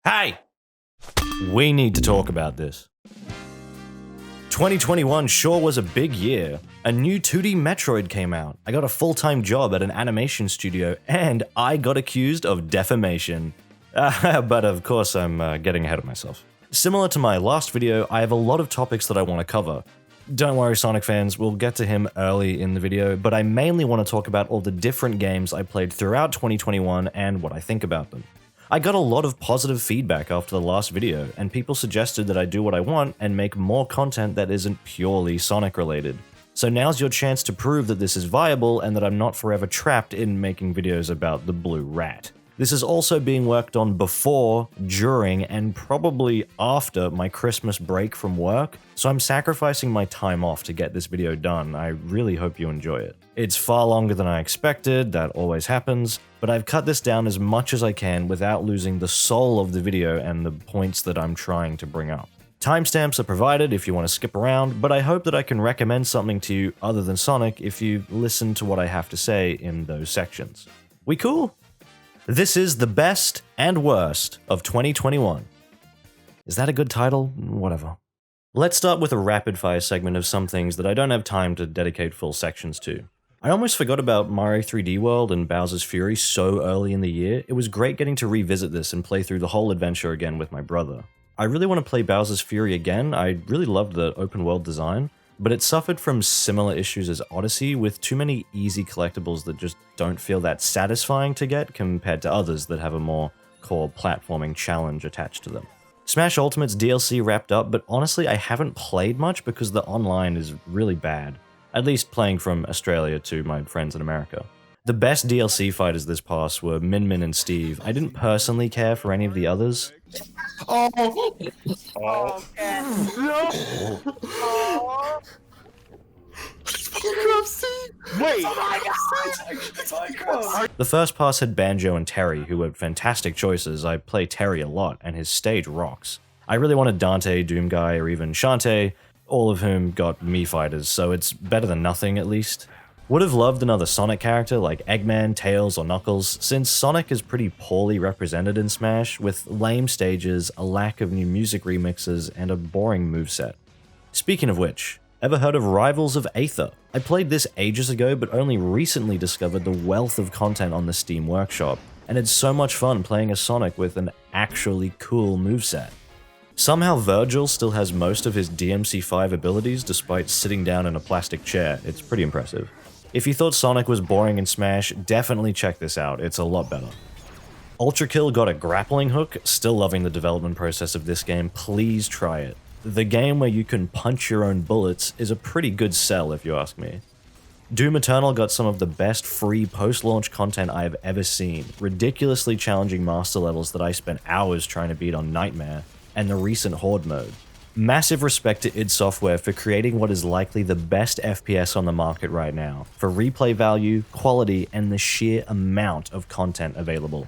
Hey! We need to talk about this. 2021 sure was a big year. A new 2D Metroid came out. I got a full-time job at an animation studio, and I got accused of defamation. But of course I'm getting ahead of myself. Similar to my last video, I have a lot of topics that I want to cover. Don't worry, Sonic fans, we'll get to him early in the video, but I mainly want to talk about all the different games I played throughout 2021 and what I think about them. I got a lot of positive feedback after the last video, and people suggested that I do what I want and make more content that isn't purely Sonic related. So now's your chance to prove that this is viable and that I'm not forever trapped in making videos about the blue rat. This is also being worked on before, during, and probably after my Christmas break from work, so I'm sacrificing my time off to get this video done. I really hope you enjoy it. It's far longer than I expected, that always happens, but I've cut this down as much as I can without losing the soul of the video and the points that I'm trying to bring up. Timestamps are provided if you want to skip around, but I hope that I can recommend something to you other than Sonic if you listen to what I have to say in those sections. We cool? This is the best and worst of 2021. Is that a good title? Whatever. Let's start with a rapid-fire segment of some things that I don't have time to dedicate full sections to. I almost forgot about Mario 3D World and Bowser's Fury so early in the year. It was great getting to revisit this and play through the whole adventure again with my brother. I really want to play Bowser's Fury again. I really loved the open world design, but it suffered from similar issues as Odyssey, with too many easy collectibles that just don't feel that satisfying to get compared to others that have a more core platforming challenge attached to them. Smash Ultimate's DLC wrapped up, but honestly I haven't played much because the online is really bad, at least playing from Australia to my friends in America. The best DLC fighters this pass were Min Min and Steve. I didn't personally care for any of the others. Oh, Oh, God. no! Oh. Wait! It's Minecraft. The first pass had Banjo and Terry, who were fantastic choices. I play Terry a lot, and his stage rocks. I really wanted Dante, Doomguy, or even Shantae, all of whom got Mii fighters, so it's better than nothing at least. Would have loved another Sonic character like Eggman, Tails, or Knuckles, since Sonic is pretty poorly represented in Smash, with lame stages, a lack of new music remixes, and a boring moveset. Speaking of which, ever heard of Rivals of Aether? I played this ages ago, but only recently discovered the wealth of content on the Steam Workshop, and it's so much fun playing as Sonic with an actually cool moveset. Somehow Virgil still has most of his DMC5 abilities despite sitting down in a plastic chair. It's pretty impressive. If you thought Sonic was boring in Smash, definitely check this out, it's a lot better. Ultra Kill got a grappling hook, still loving the development process of this game, please try it. The game where you can punch your own bullets is a pretty good sell if you ask me. Doom Eternal got some of the best free post-launch content I have ever seen, ridiculously challenging master levels that I spent hours trying to beat on Nightmare, and the recent Horde mode. Massive respect to id Software for creating what is likely the best FPS on the market right now, for replay value, quality, and the sheer amount of content available.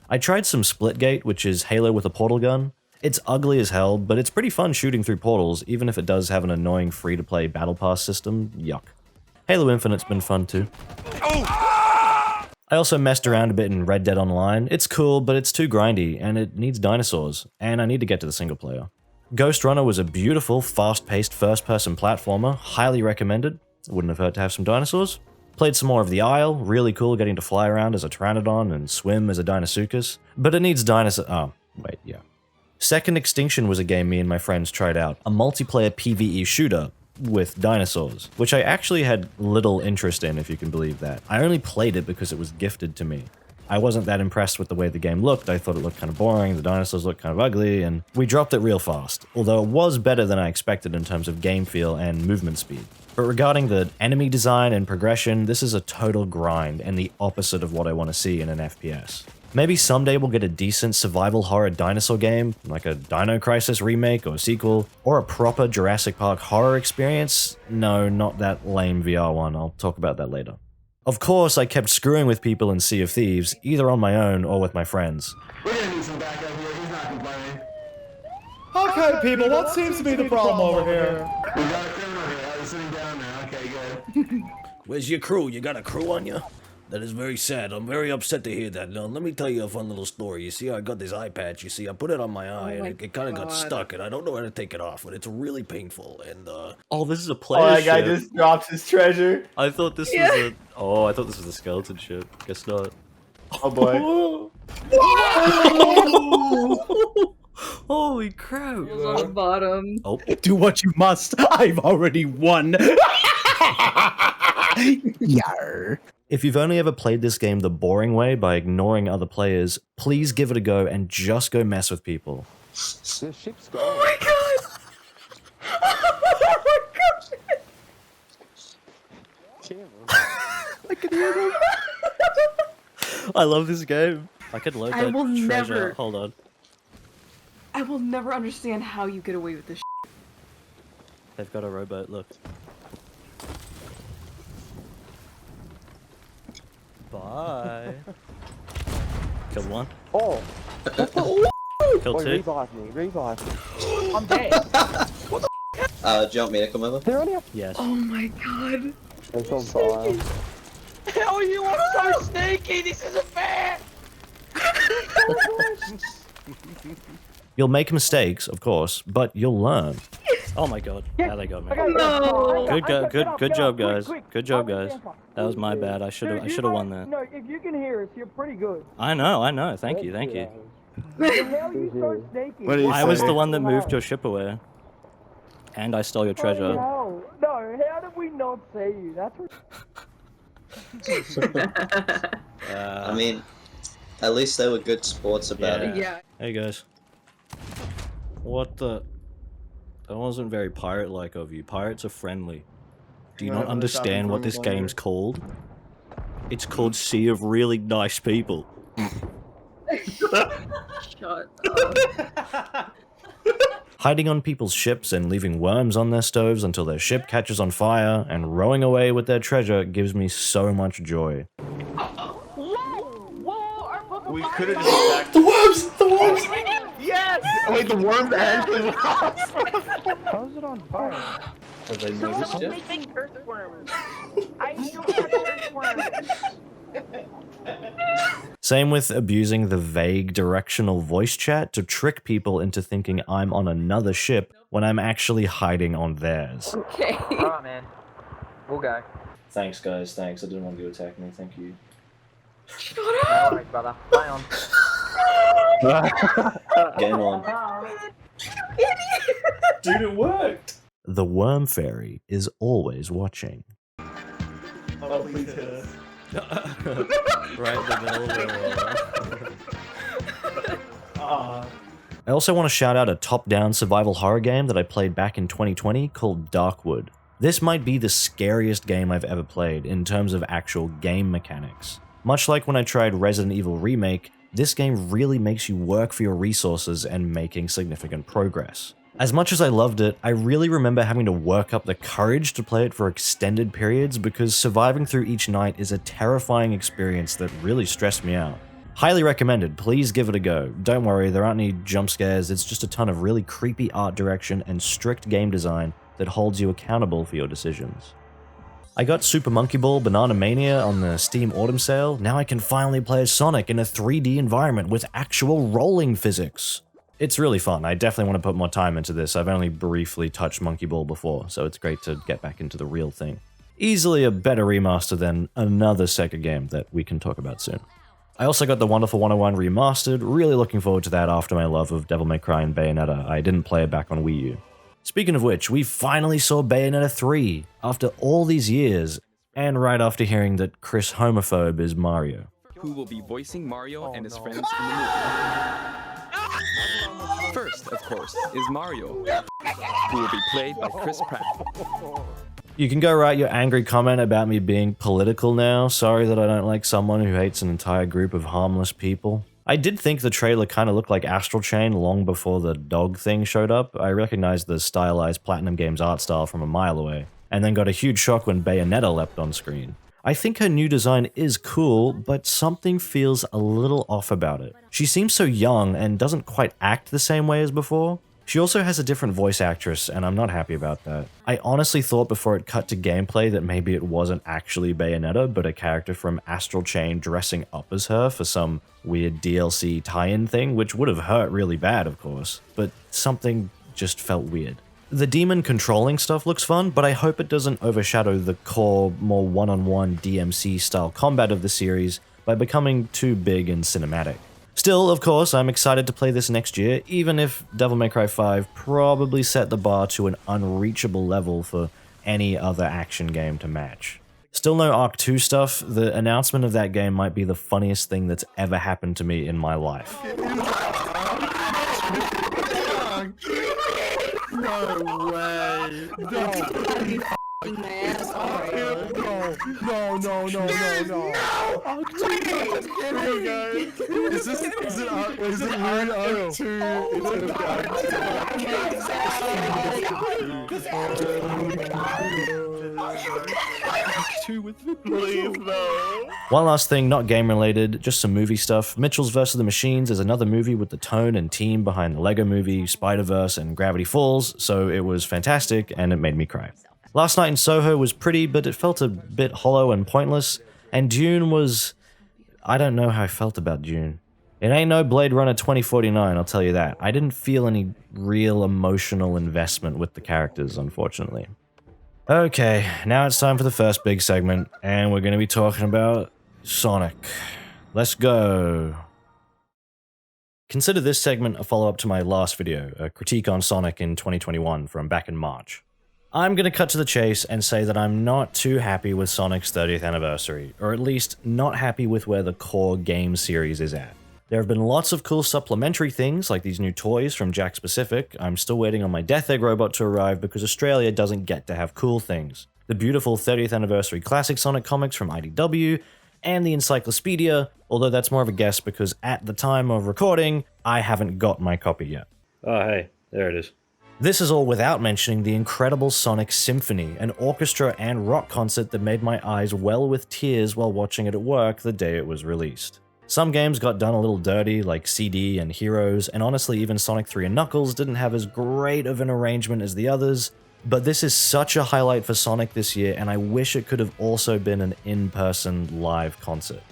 I tried some Splitgate, which is Halo with a portal gun. It's ugly as hell, but it's pretty fun shooting through portals, even if it does have an annoying free-to-play battle pass system. Yuck. Halo Infinite's been fun too. I also messed around a bit in Red Dead Online. It's cool, but it's too grindy, and it needs dinosaurs, and I need to get to the single player. Ghost Runner was a beautiful, fast-paced first-person platformer, highly recommended. Wouldn't have hurt to have some dinosaurs. Played some more of The Isle, really cool getting to fly around as a Pteranodon and swim as a Deinosuchus, but it needs Second Extinction was a game me and my friends tried out, a multiplayer PvE shooter with dinosaurs, which I actually had little interest in, if you can believe that. I only played it because it was gifted to me. I wasn't that impressed with the way the game looked. I thought it looked kind of boring, the dinosaurs looked kind of ugly, and we dropped it real fast, although it was better than I expected in terms of game feel and movement speed. But regarding the enemy design and progression, this is a total grind and the opposite of what I want to see in an FPS. Maybe someday we'll get a decent survival horror dinosaur game, like a Dino Crisis remake or sequel, or a proper Jurassic Park horror experience. No, not that lame VR one, I'll talk about that later. Of course, I kept screwing with people in Sea of Thieves, either on my own or with my friends. We're gonna need some backup here, he's not complaining. Okay, people, what seems to be the problem over here? We got a criminal here, I was sitting down now, okay, good. Where's your crew? You got a crew on you? That is very sad. I'm very upset to hear that. Now, let me tell you a fun little story. You see, I got this eye patch. You see, I put it on my eye, and it kind of got stuck, and I don't know how to take it off, and it's really painful. And oh, this is a player that guy just drops his treasure. I thought this was a. Oh, I thought this was a skeleton ship. Guess not. Oh boy. Holy crap! It was on the bottom. Oh, Do what you must. I've already won. Yar. if you've only ever played this game the boring way by ignoring other players, please give it a go and just go mess with people. The ship's gone. Oh my god! I can hear them. I love this game. I could load I that will treasure. never- Hold on. I will never understand how you get away with this. They've got a rowboat. Look. Bye. Killed one. Oh! Killed Wait, two. revive me, revive me. I'm dead. Do you want me to come over? They're only up. Yes. Oh my god. It's on fire. Hell, you are so sneaky! This isn't fair! You'll make mistakes, of course, but you'll learn. Oh my god. Yeah, they got me. No. Good job, guys. Good job, guys. That was my bad. I should have won that. No, if you can hear us, you're pretty good. I know. Thank you. Now you're so sneaky. What do you I was say? the one that moved your ship away. And I stole your treasure. No, how did we not see you? That's what... I mean, at least they were good sports about it. Yeah. Hey guys. What the? That wasn't very pirate-like of you. Pirates are friendly. Do you not understand what this game's called? It's called Sea of Really Nice People. Shut up. Hiding on people's ships and leaving worms on their stoves until their ship catches on fire and rowing away with their treasure gives me so much joy. We could have just attacked the worms. The worms. Yes. Wait, the worms actually. How's it on fire? Have they noticed it? Making earthworms. I don't have earthworms. Same with abusing the vague directional voice chat to trick people into thinking I'm on another ship when I'm actually hiding on theirs. Okay. Alright, man. We'll go. Thanks guys, thanks. I didn't want you to attack me, thank you. Shut No up. worries, brother. Play on. Game on. Dude, it worked. The worm fairy is always watching. Oh, please hit us. Right in the middle Aw. I also want to shout out a top-down survival horror game that I played back in 2020 called Darkwood. This might be the scariest game I've ever played in terms of actual game mechanics. Much like when I tried Resident Evil Remake, this game really makes you work for your resources and making significant progress. As much as I loved it, I really remember having to work up the courage to play it for extended periods because surviving through each night is a terrifying experience that really stressed me out. Highly recommended, please give it a go. Don't worry, there aren't any jump scares, it's just a ton of really creepy art direction and strict game design that holds you accountable for your decisions. I got Super Monkey Ball Banana Mania on the Steam Autumn Sale. Now I can finally play as Sonic in a 3D environment with actual rolling physics. It's really fun. I definitely want to put more time into this. I've only briefly touched Monkey Ball before, so it's great to get back into the real thing. Easily a better remaster than another Sega game that we can talk about soon. I also got the Wonderful 101 remastered. Really looking forward to that after my love of Devil May Cry and Bayonetta. I didn't play it back on Wii U. Speaking of which, we finally saw Bayonetta 3 after all these years, and right after hearing that Chris Homophobe is Mario. Who will be voicing Mario and his friends in the movie. First, of course, is Mario, who will be played by Chris Pratt. You can go write your angry comment about me being political now. Sorry that I don't like someone who hates an entire group of harmless people. I did think the trailer kind of looked like Astral Chain long before the dog thing showed up. I recognized the stylized Platinum Games art style from a mile away, and then got a huge shock when Bayonetta leapt on screen. I think her new design is cool, but something feels a little off about it. She seems so young and doesn't quite act the same way as before. She also has a different voice actress, and I'm not happy about that. I honestly thought before it cut to gameplay that maybe it wasn't actually Bayonetta, but a character from Astral Chain dressing up as her for some weird DLC tie-in thing, which would have hurt really bad, of course, but something just felt weird. The demon controlling stuff looks fun, but I hope it doesn't overshadow the core, more one-on-one DMC-style combat of the series by becoming too big and cinematic. Still, of course, I'm excited to play this next year, even if Devil May Cry 5 probably set the bar to an unreachable level for any other action game to match. Still no Arc 2 stuff. The announcement of that game might be the funniest thing that's ever happened to me in my life. No way. No. Is it Arc 2? One last thing, not game related, just some movie stuff. Mitchell's vs. the Machines is another movie with the tone and team behind the Lego Movie, Spider-Verse, and Gravity Falls, so it was fantastic and it made me cry. Last Night in Soho was pretty, but it felt a bit hollow and pointless, and Dune was... I don't know how I felt about Dune. It ain't no Blade Runner 2049, I'll tell you that. I didn't feel any real emotional investment with the characters, unfortunately. Okay, now it's time for the first big segment, and we're going to be talking about Sonic. Let's go. Consider this segment a follow-up to my last video, a critique on Sonic in 2021 from back in March. I'm going to cut to the chase and say that I'm not too happy with Sonic's 30th anniversary, or at least not happy with where the core game series is at. There have been lots of cool supplementary things, like these new toys from Jakks Pacific. I'm still waiting on my Death Egg robot to arrive because Australia doesn't get to have cool things. The beautiful 30th anniversary classic Sonic comics from IDW, and the Encyclopedia, although that's more of a guess because at the time of recording, I haven't got my copy yet. Oh hey, there it is. This is all without mentioning the incredible Sonic Symphony, an orchestra and rock concert that made my eyes well with tears while watching it at work the day it was released. Some games got done a little dirty, like CD and Heroes, and honestly even Sonic 3 and Knuckles didn't have as great of an arrangement as the others, but this is such a highlight for Sonic this year, and I wish it could have also been an in-person live concert.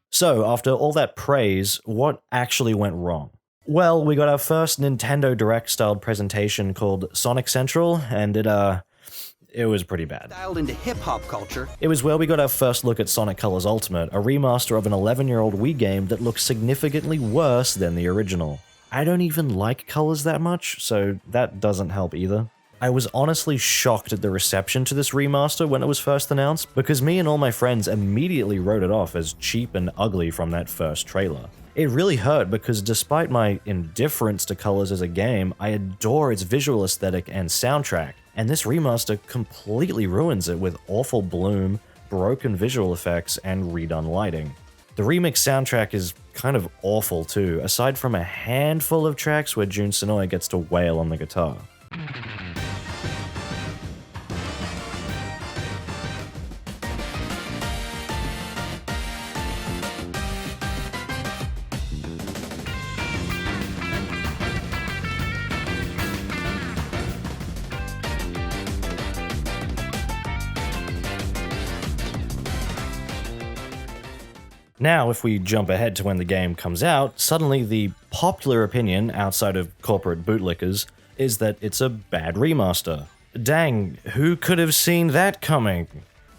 So, after all that praise, what actually went wrong? Well, we got our first Nintendo Direct-styled presentation called Sonic Central, and it was pretty bad. Dialed into hip-hop culture. It was where we got our first look at Sonic Colors Ultimate, a remaster of an 11-year-old Wii game that looks significantly worse than the original. I don't even like Colors that much, so that doesn't help either. I was honestly shocked at the reception to this remaster when it was first announced, because me and all my friends immediately wrote it off as cheap and ugly from that first trailer. It really hurt because despite my indifference to Colors as a game, I adore its visual aesthetic and soundtrack, and this remaster completely ruins it with awful bloom, broken visual effects, and redone lighting. The remix soundtrack is kind of awful too, aside from a handful of tracks where Jun Senoue gets to wail on the guitar. Now, if we jump ahead to when the game comes out, suddenly the popular opinion, outside of corporate bootlickers, is that it's a bad remaster. Dang, who could have seen that coming?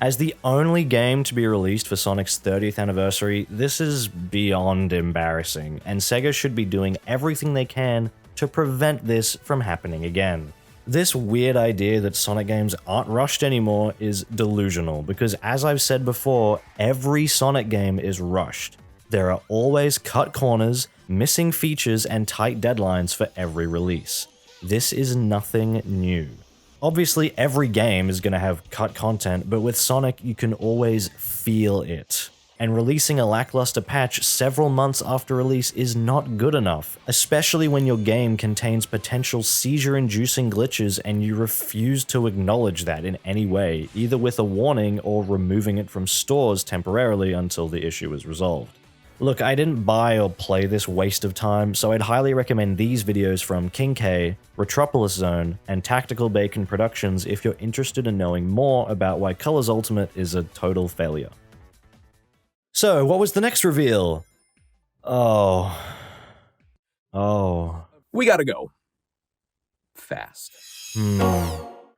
As the only game to be released for Sonic's 30th anniversary, this is beyond embarrassing, and Sega should be doing everything they can to prevent this from happening again. This weird idea that Sonic games aren't rushed anymore is delusional, because as I've said before, every Sonic game is rushed. There are always cut corners, missing features, and tight deadlines for every release. This is nothing new. Obviously, every game is going to have cut content, but with Sonic, you can always feel it. And releasing a lackluster patch several months after release is not good enough, especially when your game contains potential seizure-inducing glitches and you refuse to acknowledge that in any way, either with a warning or removing it from stores temporarily until the issue is resolved. Look, I didn't buy or play this waste of time, so I'd highly recommend these videos from King K, Retropolis Zone, and Tactical Bacon Productions if you're interested in knowing more about why Colors Ultimate is a total failure. So, what was the next reveal? Oh. We gotta go. Fast.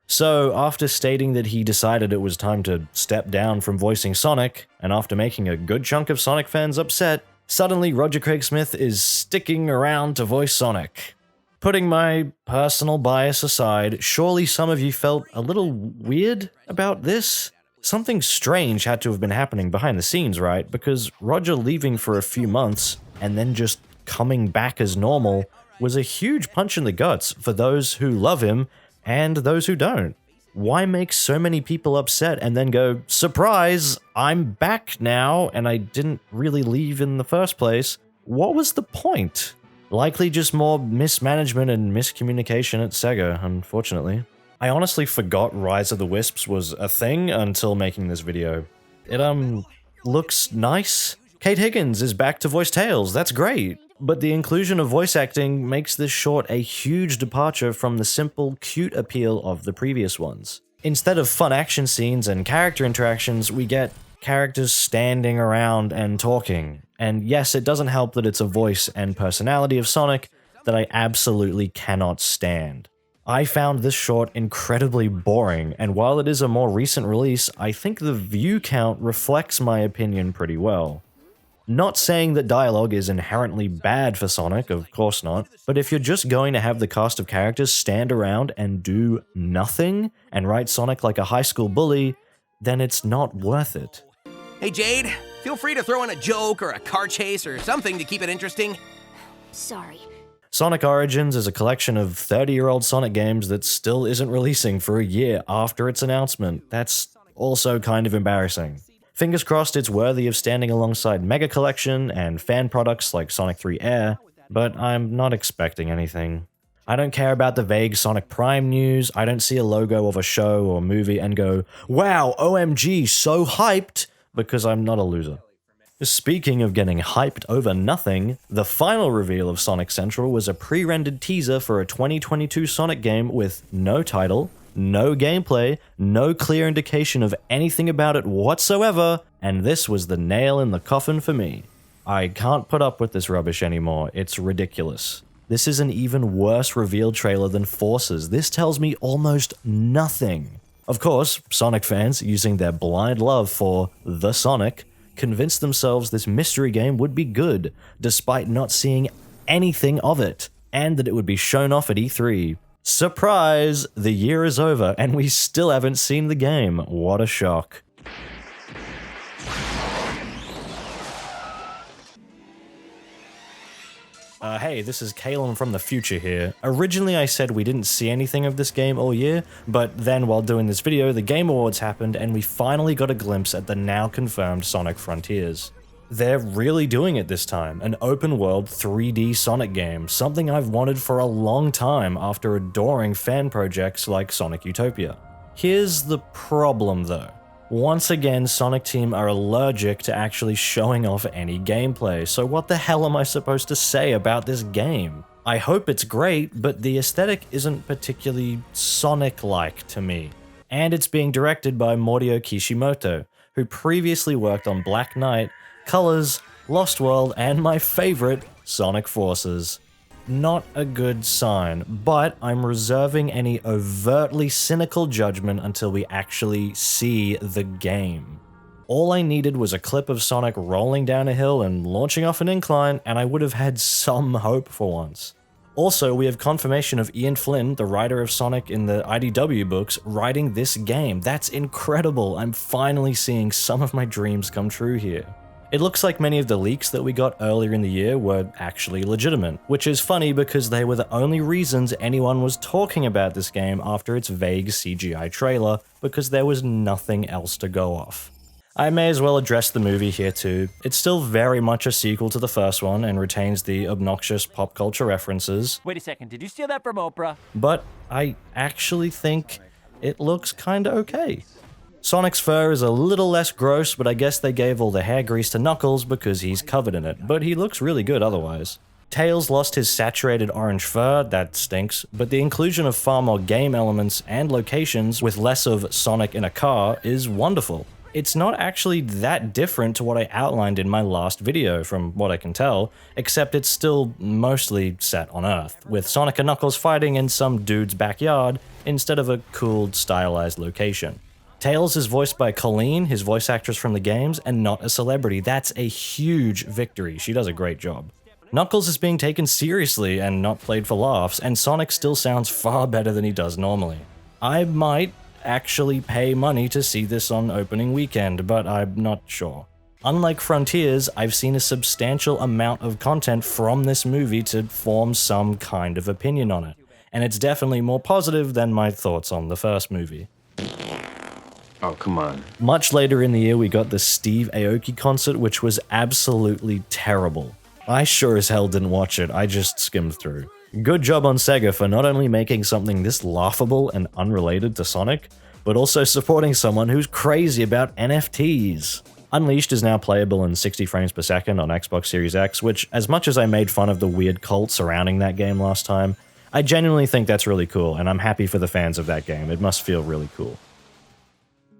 So, after stating that he decided it was time to step down from voicing Sonic, and after making a good chunk of Sonic fans upset, suddenly Roger Craig Smith is sticking around to voice Sonic. Putting my personal bias aside, surely some of you felt a little weird about this? Something strange had to have been happening behind the scenes, right? Because Roger leaving for a few months and then just coming back as normal was a huge punch in the guts for those who love him and those who don't. Why make so many people upset and then go, surprise, I'm back now and I didn't really leave in the first place? What was the point? Likely just more mismanagement and miscommunication at Sega, unfortunately. I honestly forgot Rise of the Wisps was a thing until making this video. It, looks nice. Kate Higgins is back to voice Tails, that's great. But the inclusion of voice acting makes this short a huge departure from the simple, cute appeal of the previous ones. Instead of fun action scenes and character interactions, we get characters standing around and talking. And yes, it doesn't help that it's a voice and personality of Sonic that I absolutely cannot stand. I found this short incredibly boring, and while it is a more recent release, I think the view count reflects my opinion pretty well. Not saying that dialogue is inherently bad for Sonic, of course not, but if you're just going to have the cast of characters stand around and do nothing, and write Sonic like a high school bully, then it's not worth it. Hey Jade, feel free to throw in a joke or a car chase or something to keep it interesting. Sorry. Sonic Origins is a collection of 30-year-old Sonic games that still isn't releasing for a year after its announcement. That's also kind of embarrassing. Fingers crossed it's worthy of standing alongside Mega Collection and fan products like Sonic 3 Air, but I'm not expecting anything. I don't care about the vague Sonic Prime news, I don't see a logo of a show or movie and go, wow, OMG, so hyped, because I'm not a loser. Speaking of getting hyped over nothing, the final reveal of Sonic Central was a pre-rendered teaser for a 2022 Sonic game with no title, no gameplay, no clear indication of anything about it whatsoever, and this was the nail in the coffin for me. I can't put up with this rubbish anymore, it's ridiculous. This is an even worse reveal trailer than Forces. This tells me almost nothing. Of course, Sonic fans, using their blind love for the Sonic, convinced themselves this mystery game would be good, despite not seeing anything of it, and that it would be shown off at E3. Surprise! The year is over, and we still haven't seen the game. What a shock. Hey, this is Kalen from the future here. Originally I said we didn't see anything of this game all year, but then while doing this video, the Game Awards happened and we finally got a glimpse at the now confirmed Sonic Frontiers. They're really doing it this time, an open-world 3D Sonic game, something I've wanted for a long time after adoring fan projects like Sonic Utopia. Here's the problem though. Once again, Sonic Team are allergic to actually showing off any gameplay, so what the hell am I supposed to say about this game? I hope it's great, but the aesthetic isn't particularly Sonic-like to me. And it's being directed by Morihiro Kishimoto, who previously worked on Black Knight, Colors, Lost World, and my favorite, Sonic Forces. Not a good sign, but I'm reserving any overtly cynical judgment until we actually see the game. All I needed was a clip of Sonic rolling down a hill and launching off an incline, and I would have had some hope for once. Also, we have confirmation of Ian Flynn, the writer of Sonic in the IDW books, writing this game. That's incredible. I'm finally seeing some of my dreams come true here. It looks like many of the leaks that we got earlier in the year were actually legitimate, which is funny because they were the only reasons anyone was talking about this game after its vague CGI trailer, because there was nothing else to go off. I may as well address the movie here too. It's still very much a sequel to the first one and retains the obnoxious pop culture references. Wait a second, did you steal that from Oprah? But I actually think it looks kinda okay. Sonic's fur is a little less gross, but I guess they gave all the hair grease to Knuckles because he's covered in it, but he looks really good otherwise. Tails lost his saturated orange fur, that stinks, but the inclusion of far more game elements and locations with less of Sonic in a car is wonderful. It's not actually that different to what I outlined in my last video, from what I can tell, except it's still mostly set on Earth, with Sonic and Knuckles fighting in some dude's backyard instead of a cool, stylized location. Tails is voiced by Colleen, his voice actress from the games, and not a celebrity. That's a huge victory. She does a great job. Knuckles is being taken seriously and not played for laughs, and Sonic still sounds far better than he does normally. I might actually pay money to see this on opening weekend, but I'm not sure. Unlike Frontiers, I've seen a substantial amount of content from this movie to form some kind of opinion on it, and it's definitely more positive than my thoughts on the first movie. Oh, come on. Much later in the year, we got the Steve Aoki concert, which was absolutely terrible. I sure as hell didn't watch it, I just skimmed through. Good job on Sega for not only making something this laughable and unrelated to Sonic, but also supporting someone who's crazy about NFTs. Unleashed is now playable in 60 frames per second on Xbox Series X, which, as much as I made fun of the weird cult surrounding that game last time, I genuinely think that's really cool, and I'm happy for the fans of that game. It must feel really cool.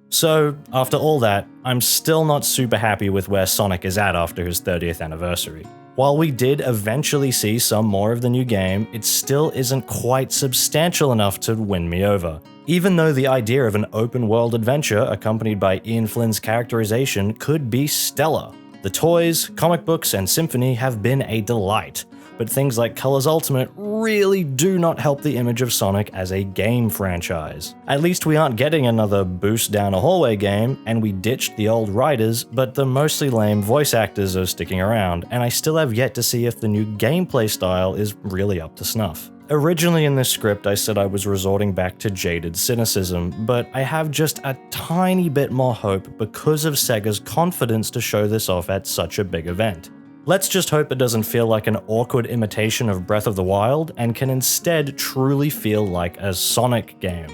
So, after all that, I'm still not super happy with where Sonic is at after his 30th anniversary. While we did eventually see some more of the new game, it still isn't quite substantial enough to win me over. Even though the idea of an open-world adventure accompanied by Ian Flynn's characterization could be stellar. The toys, comic books, and Symphony have been a delight, but things like Colors Ultimate really do not help the image of Sonic as a game franchise. At least we aren't getting another boost down a hallway game, and we ditched the old writers, but the mostly lame voice actors are sticking around, and I still have yet to see if the new gameplay style is really up to snuff. Originally in this script, I said I was resorting back to jaded cynicism, but I have just a tiny bit more hope because of Sega's confidence to show this off at such a big event. Let's just hope it doesn't feel like an awkward imitation of Breath of the Wild and can instead truly feel like a Sonic game.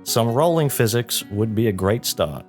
Some rolling physics would be a great start.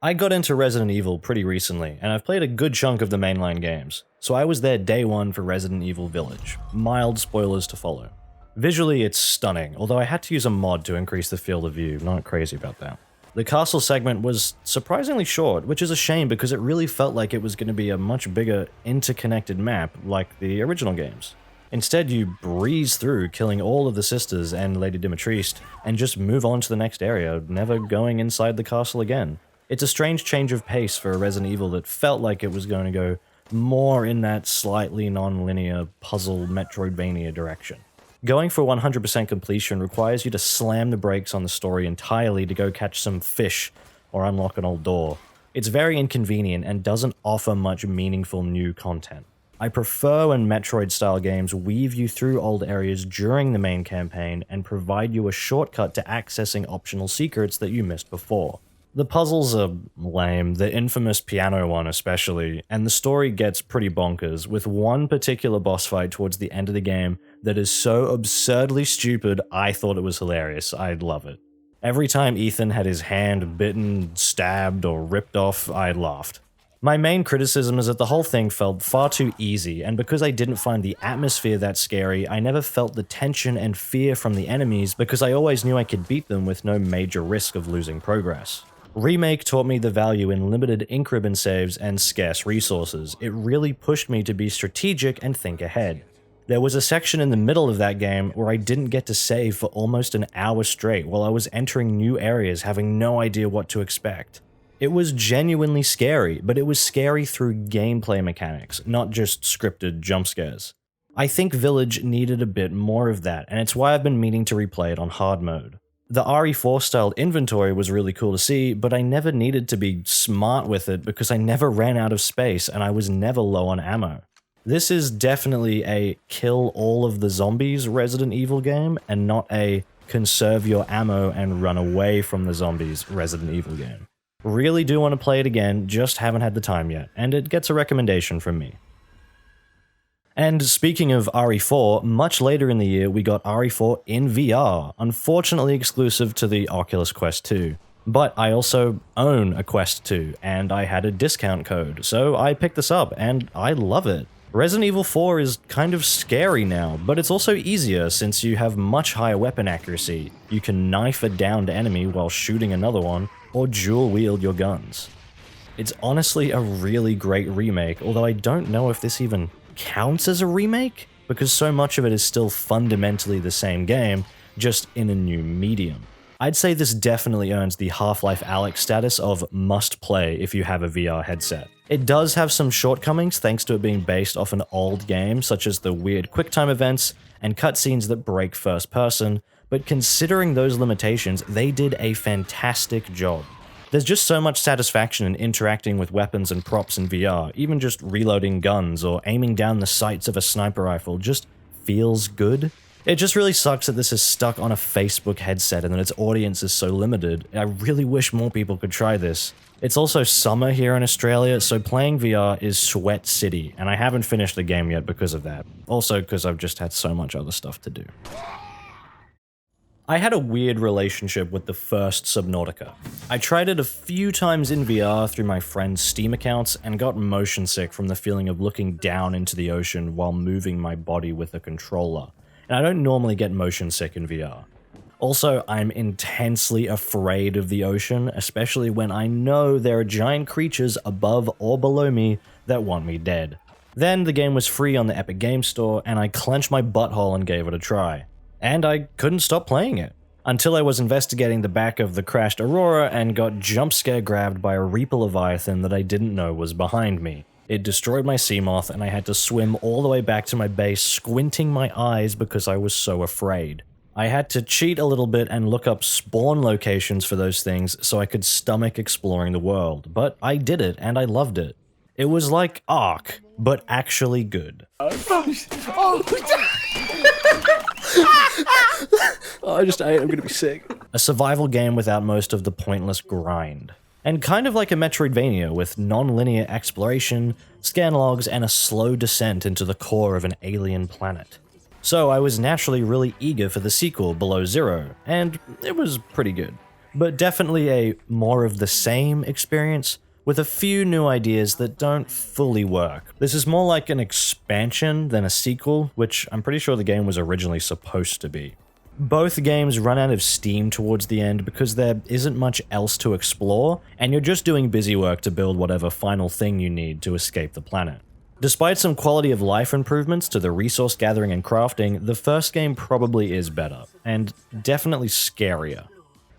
I got into Resident Evil pretty recently, and I've played a good chunk of the mainline games, so I was there day one for Resident Evil Village. Mild spoilers to follow. Visually, it's stunning, although I had to use a mod to increase the field of view, not crazy about that. The castle segment was surprisingly short, which is a shame because it really felt like it was going to be a much bigger, interconnected map like the original games. Instead, you breeze through, killing all of the sisters and Lady Dimitrescu, and just move on to the next area, never going inside the castle again. It's a strange change of pace for a Resident Evil that felt like it was going to go more in that slightly non-linear puzzle Metroidvania direction. Going for 100% completion requires you to slam the brakes on the story entirely to go catch some fish or unlock an old door. It's very inconvenient and doesn't offer much meaningful new content. I prefer when Metroid-style games weave you through old areas during the main campaign and provide you a shortcut to accessing optional secrets that you missed before. The puzzles are lame, the infamous piano one especially, and the story gets pretty bonkers, with one particular boss fight towards the end of the game that is so absurdly stupid I thought it was hilarious. I'd love it. Every time Ethan had his hand bitten, stabbed, or ripped off, I laughed. My main criticism is that the whole thing felt far too easy, and because I didn't find the atmosphere that scary, I never felt the tension and fear from the enemies because I always knew I could beat them with no major risk of losing progress. Remake taught me the value in limited ink ribbon saves and scarce resources. It really pushed me to be strategic and think ahead. There was a section in the middle of that game where I didn't get to save for almost an hour straight while I was entering new areas having no idea what to expect. It was genuinely scary, but it was scary through gameplay mechanics, not just scripted jump scares. I think Village needed a bit more of that, and it's why I've been meaning to replay it on hard mode. The RE4-styled inventory was really cool to see, but I never needed to be smart with it because I never ran out of space and I was never low on ammo. This is definitely a kill all of the zombies Resident Evil game, and not a conserve your ammo and run away from the zombies Resident Evil game. Really do want to play it again, just haven't had the time yet, and it gets a recommendation from me. And speaking of RE4, much later in the year we got RE4 in VR, unfortunately exclusive to the Oculus Quest 2. But I also own a Quest 2, and I had a discount code, so I picked this up, and I love it. Resident Evil 4 is kind of scary now, but it's also easier since you have much higher weapon accuracy. You can knife a downed enemy while shooting another one, or dual wield your guns. It's honestly a really great remake, although I don't know if this even counts as a remake, because so much of it is still fundamentally the same game, just in a new medium. I'd say this definitely earns the Half-Life Alyx status of must play if you have a VR headset. It does have some shortcomings thanks to it being based off an old game, such as the weird QuickTime events and cutscenes that break first person, but considering those limitations, they did a fantastic job. There's just so much satisfaction in interacting with weapons and props in VR, even just reloading guns or aiming down the sights of a sniper rifle just feels good. It just really sucks that this is stuck on a Facebook headset and that its audience is so limited. I really wish more people could try this. It's also summer here in Australia, so playing VR is sweat city, and I haven't finished the game yet because of that. Also because I've just had so much other stuff to do. I had a weird relationship with the first Subnautica. I tried it a few times in VR through my friend's Steam accounts and got motion sick from the feeling of looking down into the ocean while moving my body with a controller. And I don't normally get motion sick in VR. Also, I'm intensely afraid of the ocean, especially when I know there are giant creatures above or below me that want me dead. Then the game was free on the Epic Games Store, and I clenched my butthole and gave it a try. And I couldn't stop playing it, until I was investigating the back of the crashed Aurora and got jump scare grabbed by a Reaper Leviathan that I didn't know was behind me. It destroyed my Seamoth, and I had to swim all the way back to my base, squinting my eyes because I was so afraid. I had to cheat a little bit and look up spawn locations for those things so I could stomach exploring the world, but I did it and I loved it. It was like Ark, but actually good. Oh, I just ate, I'm gonna be sick. A survival game without most of the pointless grind. And kind of like a Metroidvania with non-linear exploration, scan logs, and a slow descent into the core of an alien planet. So I was naturally really eager for the sequel, Below Zero, and it was pretty good. But definitely a more of the same experience, with a few new ideas that don't fully work. This is more like an expansion than a sequel, which I'm pretty sure the game was originally supposed to be. Both games run out of steam towards the end because there isn't much else to explore, and you're just doing busy work to build whatever final thing you need to escape the planet. Despite some quality of life improvements to the resource gathering and crafting, the first game probably is better, and definitely scarier.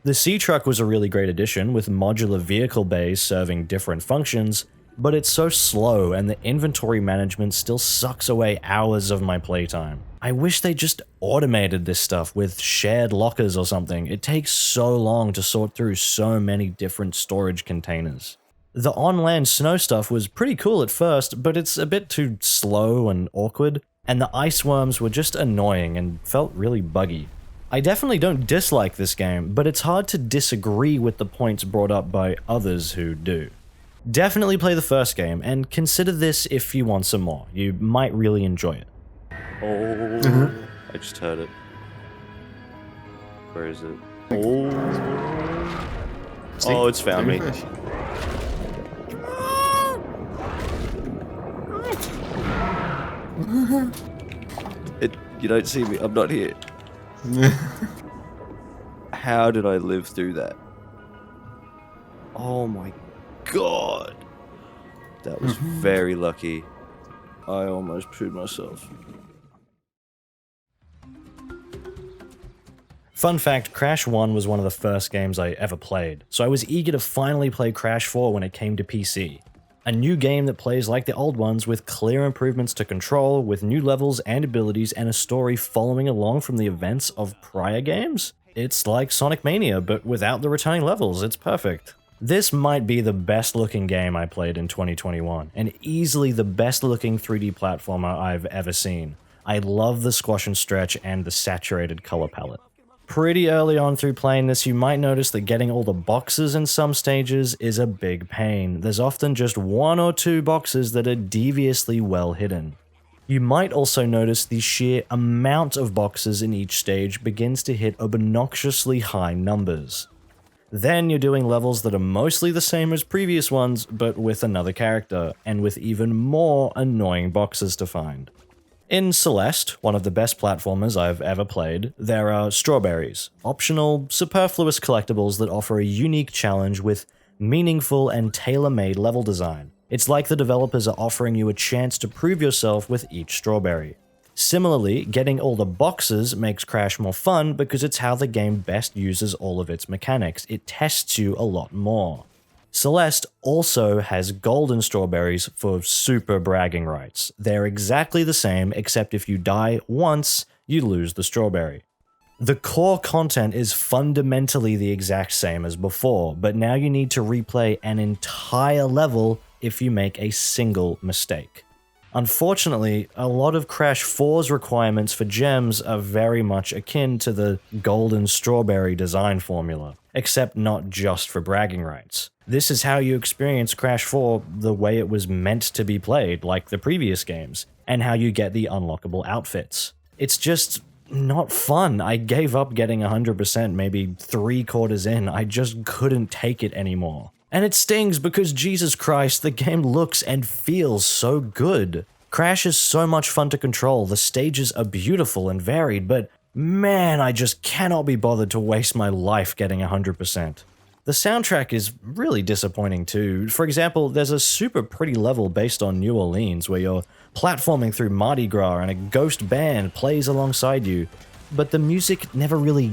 The Sea Truck was a really great addition, with modular vehicle bays serving different functions, but it's so slow and the inventory management still sucks away hours of my playtime. I wish they just automated this stuff with shared lockers or something. It takes so long to sort through so many different storage containers. The on-land snow stuff was pretty cool at first, but it's a bit too slow and awkward, and the ice worms were just annoying and felt really buggy. I definitely don't dislike this game, but it's hard to disagree with the points brought up by others who do. Definitely play the first game, and consider this if you want some more. You might really enjoy it. Oh, I just heard it. Where is it? Oh, oh, it's found me. You don't see me. I'm not here. How did I live through that? Oh my god. That was very lucky. I almost pooed myself. Fun fact, Crash 1 was one of the first games I ever played, so I was eager to finally play Crash 4 when it came to PC. A new game that plays like the old ones with clear improvements to control, with new levels and abilities and a story following along from the events of prior games? It's like Sonic Mania, but without the returning levels. It's perfect. This might be the best looking game I played in 2021, and easily the best looking 3D platformer I've ever seen. I love the squash and stretch and the saturated color palette. Pretty early on through playing this, you might notice that getting all the boxes in some stages is a big pain. There's often just one or two boxes that are deviously well hidden. You might also notice the sheer amount of boxes in each stage begins to hit obnoxiously high numbers. Then you're doing levels that are mostly the same as previous ones, but with another character, and with even more annoying boxes to find. In Celeste, one of the best platformers I've ever played, there are strawberries, optional, superfluous collectibles that offer a unique challenge with meaningful and tailor-made level design. It's like the developers are offering you a chance to prove yourself with each strawberry. Similarly, getting all the boxes makes Crash more fun because it's how the game best uses all of its mechanics. It tests you a lot more. Celeste also has golden strawberries for super bragging rights. They're exactly the same, except if you die once, you lose the strawberry. The core content is fundamentally the exact same as before, but now you need to replay an entire level if you make a single mistake. Unfortunately, a lot of Crash 4's requirements for gems are very much akin to the golden strawberry design formula, except not just for bragging rights. This is how you experience Crash 4 the way it was meant to be played, like the previous games, and how you get the unlockable outfits. It's just not fun. I gave up getting 100% maybe 3/4 in. I just couldn't take it anymore. And it stings because, Jesus Christ, the game looks and feels so good. Crash is so much fun to control, the stages are beautiful and varied, but man, I just cannot be bothered to waste my life getting 100%. The soundtrack is really disappointing too. For example, there's a super pretty level based on New Orleans where you're platforming through Mardi Gras and a ghost band plays alongside you, but the music never really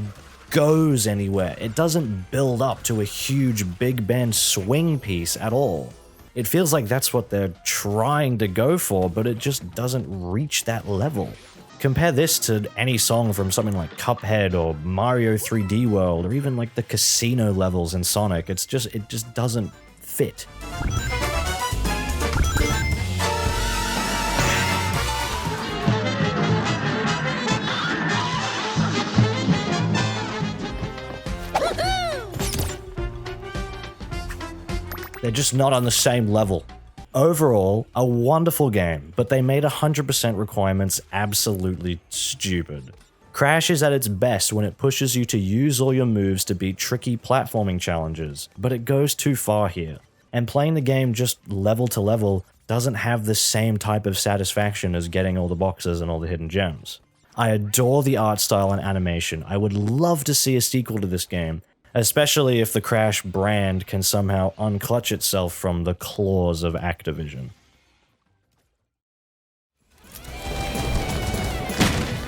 goes anywhere. It doesn't build up to a huge big band swing piece at all. It feels like that's what they're trying to go for, but it just doesn't reach that level. Compare this to any song from something like Cuphead or Mario 3D World, or even like the casino levels in Sonic. It just doesn't fit. They're just not on the same level. Overall, a wonderful game, but they made 100% requirements absolutely stupid. Crash is at its best when it pushes you to use all your moves to beat tricky platforming challenges, but it goes too far here. And playing the game just level to level doesn't have the same type of satisfaction as getting all the boxes and all the hidden gems. I adore the art style and animation. I would love to see a sequel to this game, especially if the Crash brand can somehow unclutch itself from the claws of Activision.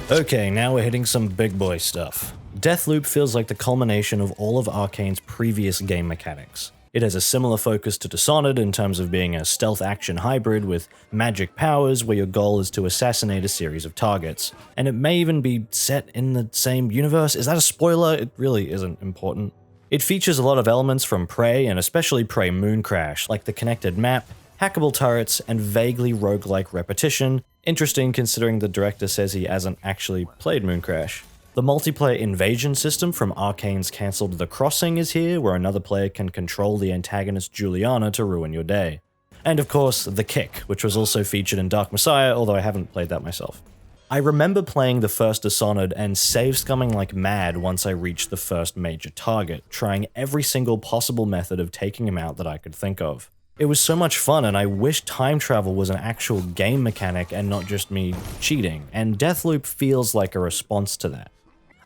Okay, now we're hitting some big boy stuff. Deathloop feels like the culmination of all of Arcane's previous game mechanics. It has a similar focus to Dishonored in terms of being a stealth action hybrid with magic powers where your goal is to assassinate a series of targets. And it may even be set in the same universe. Is that a spoiler? It really isn't important. It features a lot of elements from Prey and especially Prey Moon Crash, like the connected map, hackable turrets, and vaguely roguelike repetition. Interesting considering the director says he hasn't actually played Moon Crash. The multiplayer invasion system from Arcane's cancelled The Crossing is here, where another player can control the antagonist Juliana to ruin your day. And of course, The Kick, which was also featured in Dark Messiah, although I haven't played that myself. I remember playing the first Dishonored and save scumming like mad once I reached the first major target, trying every single possible method of taking him out that I could think of. It was so much fun, and I wish time travel was an actual game mechanic and not just me cheating, and Deathloop feels like a response to that.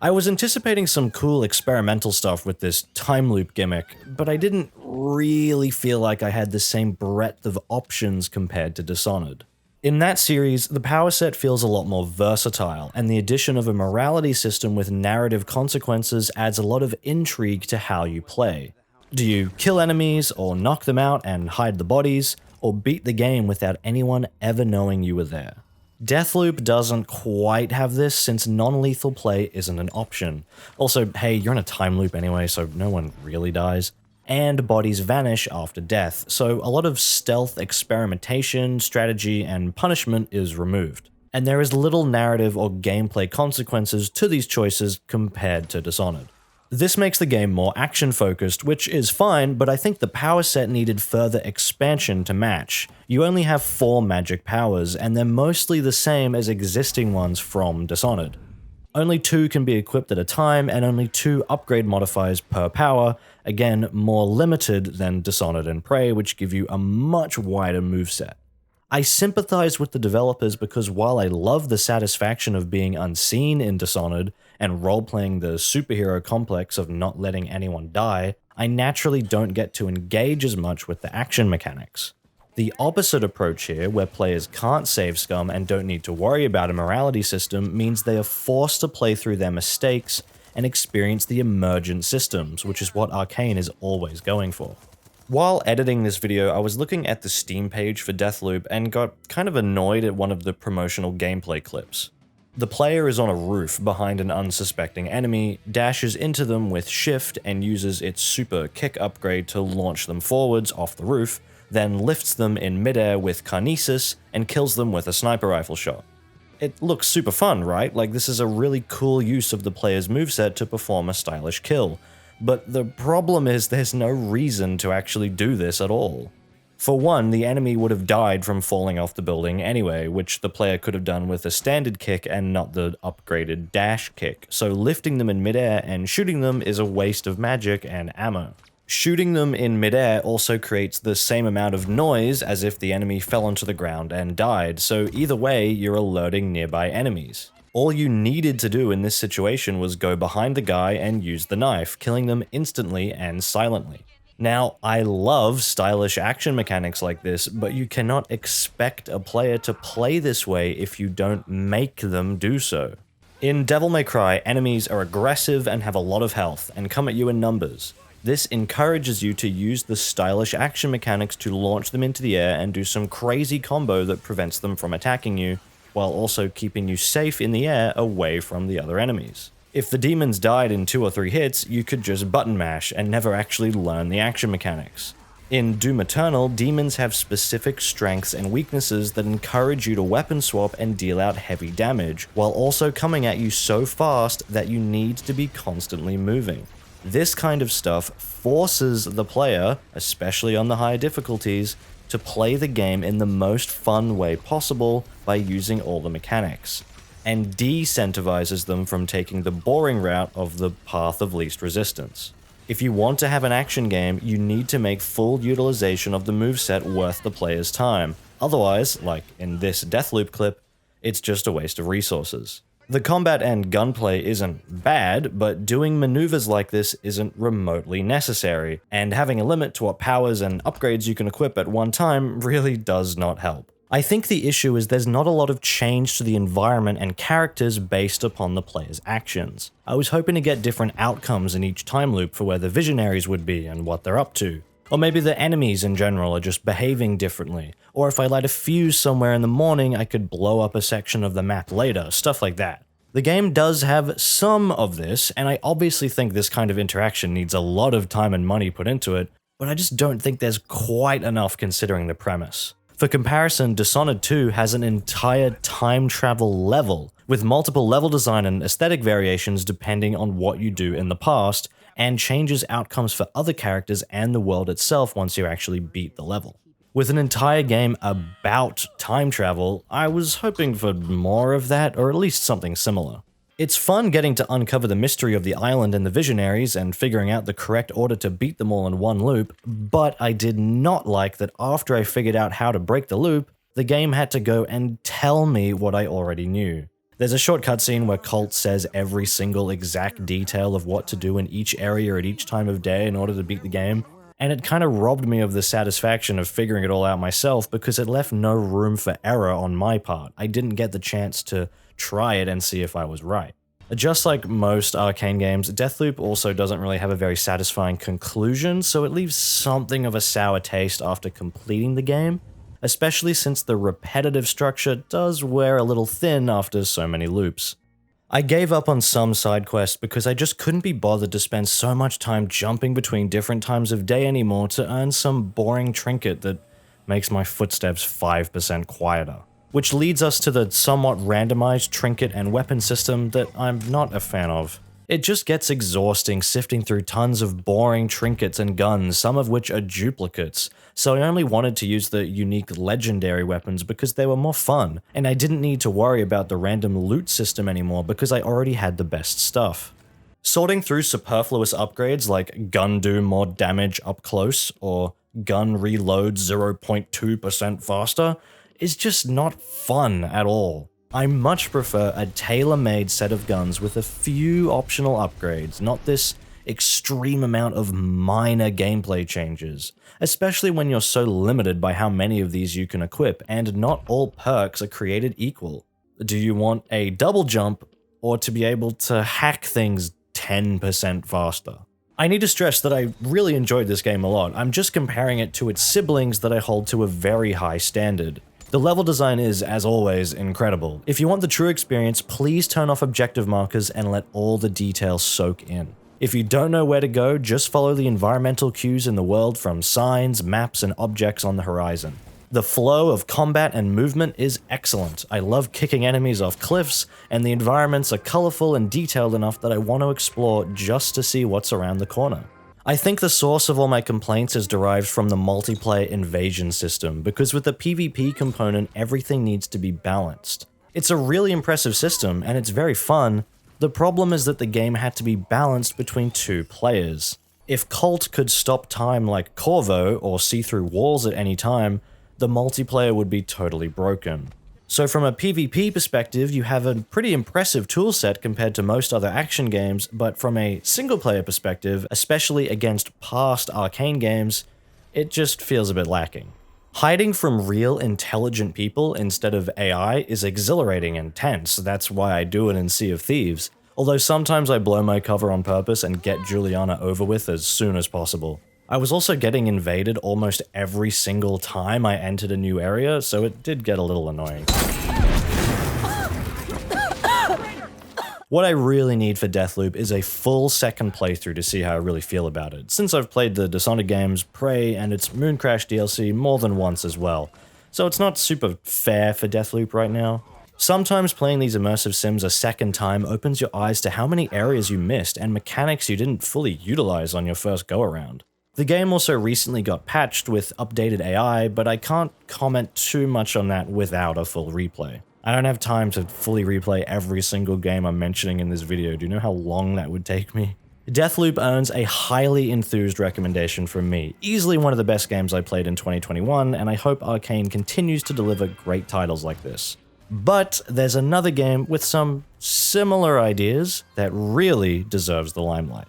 I was anticipating some cool experimental stuff with this time loop gimmick, but I didn't really feel like I had the same breadth of options compared to Dishonored. In that series, the power set feels a lot more versatile, and the addition of a morality system with narrative consequences adds a lot of intrigue to how you play. Do you kill enemies, or knock them out and hide the bodies, or beat the game without anyone ever knowing you were there? Deathloop doesn't quite have this since non-lethal play isn't an option. Also, hey, you're in a time loop anyway, so no one really dies. And bodies vanish after death, so a lot of stealth experimentation, strategy, and punishment is removed. And there is little narrative or gameplay consequences to these choices compared to Dishonored. This makes the game more action-focused, which is fine, but I think the power set needed further expansion to match. You only have 4 magic powers, and they're mostly the same as existing ones from Dishonored. Only 2 can be equipped at a time, and only 2 upgrade modifiers per power, again more limited than Dishonored and Prey, which give you a much wider moveset. I sympathize with the developers because while I love the satisfaction of being unseen in Dishonored and role-playing the superhero complex of not letting anyone die, I naturally don't get to engage as much with the action mechanics. The opposite approach here, where players can't save scum and don't need to worry about a morality system, means they are forced to play through their mistakes and experience the emergent systems, which is what Arcane is always going for. While editing this video, I was looking at the Steam page for Deathloop and got kind of annoyed at one of the promotional gameplay clips. The player is on a roof behind an unsuspecting enemy, dashes into them with shift and uses its super kick upgrade to launch them forwards off the roof, then lifts them in midair with kinesis and kills them with a sniper rifle shot. It looks super fun, right? Like, this is a really cool use of the player's moveset to perform a stylish kill. But the problem is there's no reason to actually do this at all. For one, the enemy would have died from falling off the building anyway, which the player could have done with a standard kick and not the upgraded dash kick, so lifting them in midair and shooting them is a waste of magic and ammo. Shooting them in midair also creates the same amount of noise as if the enemy fell onto the ground and died, so either way you're alerting nearby enemies. All you needed to do in this situation was go behind the guy and use the knife, killing them instantly and silently. Now, I love stylish action mechanics like this, but you cannot expect a player to play this way if you don't make them do so. In Devil May Cry, enemies are aggressive and have a lot of health, and come at you in numbers. This encourages you to use the stylish action mechanics to launch them into the air and do some crazy combo that prevents them from attacking you, while also keeping you safe in the air away from the other enemies. If the demons died in 2 or 3 hits, you could just button mash and never actually learn the action mechanics. In Doom Eternal, demons have specific strengths and weaknesses that encourage you to weapon swap and deal out heavy damage, while also coming at you so fast that you need to be constantly moving. This kind of stuff forces the player, especially on the higher difficulties, to play the game in the most fun way possible by using all the mechanics, and de-incentivizes them from taking the boring route of the path of least resistance. If you want to have an action game, you need to make full utilization of the moveset worth the player's time. Otherwise, like in this Deathloop clip, it's just a waste of resources. The combat and gunplay isn't bad, but doing maneuvers like this isn't remotely necessary, and having a limit to what powers and upgrades you can equip at one time really does not help. I think the issue is there's not a lot of change to the environment and characters based upon the player's actions. I was hoping to get different outcomes in each time loop for where the visionaries would be and what they're up to. Or maybe the enemies in general are just behaving differently. Or if I light a fuse somewhere in the morning, I could blow up a section of the map later, stuff like that. The game does have some of this, and I obviously think this kind of interaction needs a lot of time and money put into it, but I just don't think there's quite enough considering the premise. For comparison, Dishonored 2 has an entire time travel level, with multiple level design and aesthetic variations depending on what you do in the past, and changes outcomes for other characters and the world itself once you actually beat the level. With an entire game about time travel, I was hoping for more of that, or at least something similar. It's fun getting to uncover the mystery of the island and the visionaries and figuring out the correct order to beat them all in one loop, but I did not like that after I figured out how to break the loop, the game had to go and tell me what I already knew. There's a short cutscene where Colt says every single exact detail of what to do in each area at each time of day in order to beat the game, and it kind of robbed me of the satisfaction of figuring it all out myself because it left no room for error on my part. I didn't get the chance to try it and see if I was right. Just like most Arcane games, Deathloop also doesn't really have a very satisfying conclusion, so it leaves something of a sour taste after completing the game, especially since the repetitive structure does wear a little thin after so many loops. I gave up on some side quests because I just couldn't be bothered to spend so much time jumping between different times of day anymore to earn some boring trinket that makes my footsteps 5% quieter. Which leads us to the somewhat randomized trinket and weapon system that I'm not a fan of. It just gets exhausting sifting through tons of boring trinkets and guns, some of which are duplicates, so I only wanted to use the unique legendary weapons because they were more fun, and I didn't need to worry about the random loot system anymore because I already had the best stuff. Sorting through superfluous upgrades like gun do more damage up close or gun reload 0.2% faster is just not fun at all. I much prefer a tailor-made set of guns with a few optional upgrades, not this extreme amount of minor gameplay changes, especially when you're so limited by how many of these you can equip, and not all perks are created equal. Do you want a double jump, or to be able to hack things 10% faster? I need to stress that I really enjoyed this game a lot. I'm just comparing it to its siblings that I hold to a very high standard. The level design is, as always, incredible. If you want the true experience, please turn off objective markers and let all the details soak in. If you don't know where to go, just follow the environmental cues in the world from signs, maps, and objects on the horizon. The flow of combat and movement is excellent. I love kicking enemies off cliffs, and the environments are colorful and detailed enough that I want to explore just to see what's around the corner. I think the source of all my complaints is derived from the multiplayer invasion system, because with the PvP component, everything needs to be balanced. It's a really impressive system, and it's very fun. The problem is that the game had to be balanced between two players. If Colt could stop time like Corvo, or see through walls at any time, the multiplayer would be totally broken. So from a PvP perspective, you have a pretty impressive toolset compared to most other action games, but from a single-player perspective, especially against past Arcane games, it just feels a bit lacking. Hiding from real intelligent people instead of AI is exhilarating and tense. That's why I do it in Sea of Thieves, although sometimes I blow my cover on purpose and get Juliana over with as soon as possible. I was also getting invaded almost every single time I entered a new area, so it did get a little annoying. What I really need for Deathloop is a full second playthrough to see how I really feel about it, since I've played the Dishonored games, Prey, and its Mooncrash DLC more than once as well, so it's not super fair for Deathloop right now. Sometimes playing these immersive sims a second time opens your eyes to how many areas you missed and mechanics you didn't fully utilize on your first go-around. The game also recently got patched with updated AI, but I can't comment too much on that without a full replay. I don't have time to fully replay every single game I'm mentioning in this video. Do you know how long that would take me? Deathloop earns a highly enthused recommendation from me. Easily one of the best games I played in 2021, and I hope Arcane continues to deliver great titles like this. But there's another game with some similar ideas that really deserves the limelight.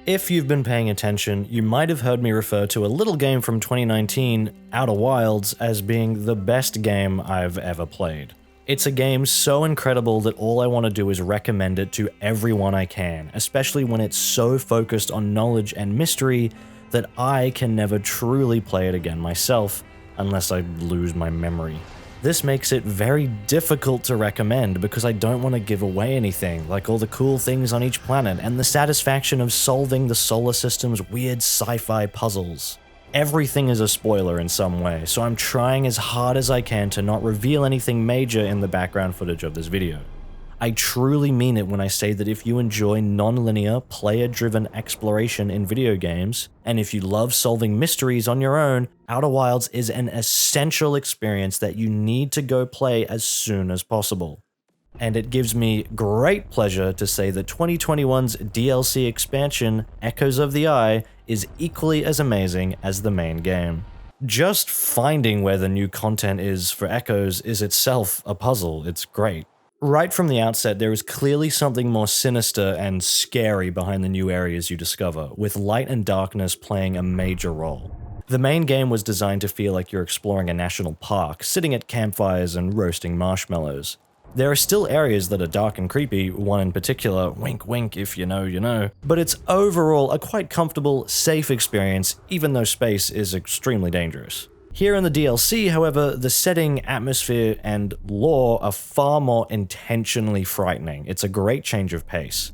If you've been paying attention, you might have heard me refer to a little game from 2019, Outer Wilds, as being the best game I've ever played. It's a game so incredible that all I want to do is recommend it to everyone I can, especially when it's so focused on knowledge and mystery that I can never truly play it again myself, unless I lose my memory. This makes it very difficult to recommend because I don't want to give away anything, like all the cool things on each planet and the satisfaction of solving the solar system's weird sci-fi puzzles. Everything is a spoiler in some way, so I'm trying as hard as I can to not reveal anything major in the background footage of this video. I truly mean it when I say that if you enjoy non-linear, player-driven exploration in video games, and if you love solving mysteries on your own, Outer Wilds is an essential experience that you need to go play as soon as possible. And it gives me great pleasure to say that 2021's DLC expansion, Echoes of the Eye, is equally as amazing as the main game. Just finding where the new content is for Echoes is itself a puzzle. It's great. Right from the outset, there is clearly something more sinister and scary behind the new areas you discover, with light and darkness playing a major role. The main game was designed to feel like you're exploring a national park, sitting at campfires and roasting marshmallows. There are still areas that are dark and creepy, one in particular, wink wink if you know you know, but it's overall a quite comfortable, safe experience, even though space is extremely dangerous. Here in the DLC, however, the setting, atmosphere, and lore are far more intentionally frightening. It's a great change of pace.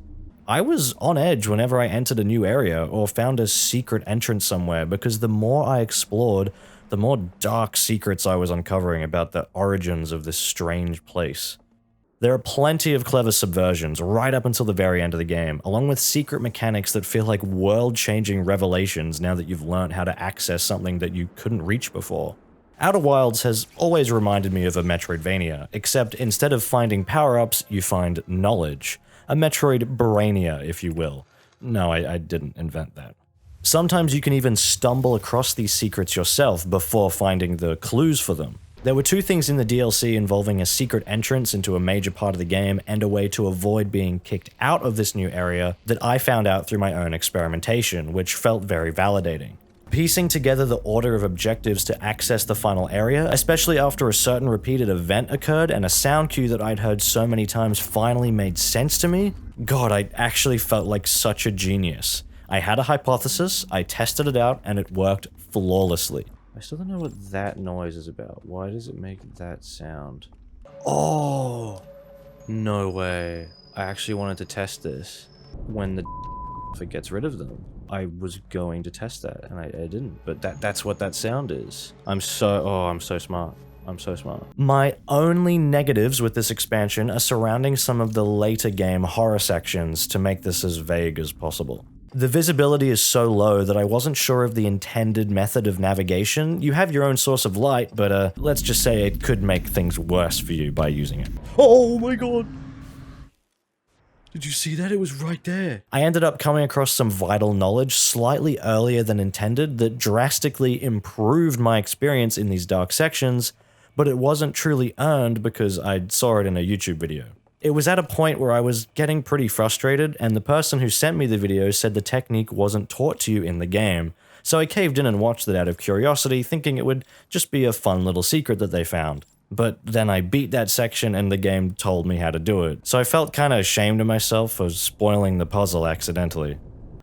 I was on edge whenever I entered a new area or found a secret entrance somewhere because the more I explored, the more dark secrets I was uncovering about the origins of this strange place. There are plenty of clever subversions right up until the very end of the game, along with secret mechanics that feel like world-changing revelations now that you've learned how to access something that you couldn't reach before. Outer Wilds has always reminded me of a Metroidvania, except instead of finding power-ups, you find knowledge. A Metroid Brainiac, if you will. No, I didn't invent that. Sometimes you can even stumble across these secrets yourself before finding the clues for them. There were two things in the DLC involving a secret entrance into a major part of the game and a way to avoid being kicked out of this new area that I found out through my own experimentation, which felt very validating. Piecing together the order of objectives to access the final area, especially after a certain repeated event occurred and a sound cue that I'd heard so many times finally made sense to me, God, I actually felt like such a genius. I had a hypothesis, I tested it out, and it worked flawlessly. I still don't know what that noise is about. Why does it make that sound? Oh! No way. I actually wanted to test this. When the if it gets rid of them. I was going to test that, and I didn't. But that's what that sound is. I'm so smart. I'm so smart. My only negatives with this expansion are surrounding some of the later game horror sections to make this as vague as possible. The visibility is so low that I wasn't sure of the intended method of navigation. You have your own source of light, but let's just say it could make things worse for you by using it. Oh my god! Did you see that? It was right there. I ended up coming across some vital knowledge slightly earlier than intended that drastically improved my experience in these dark sections, but it wasn't truly earned because I saw it in a YouTube video. It was at a point where I was getting pretty frustrated, and the person who sent me the video said the technique wasn't taught to you in the game, so I caved in and watched it out of curiosity, thinking it would just be a fun little secret that they found. But then I beat that section and the game told me how to do it, so I felt kinda ashamed of myself for spoiling the puzzle accidentally.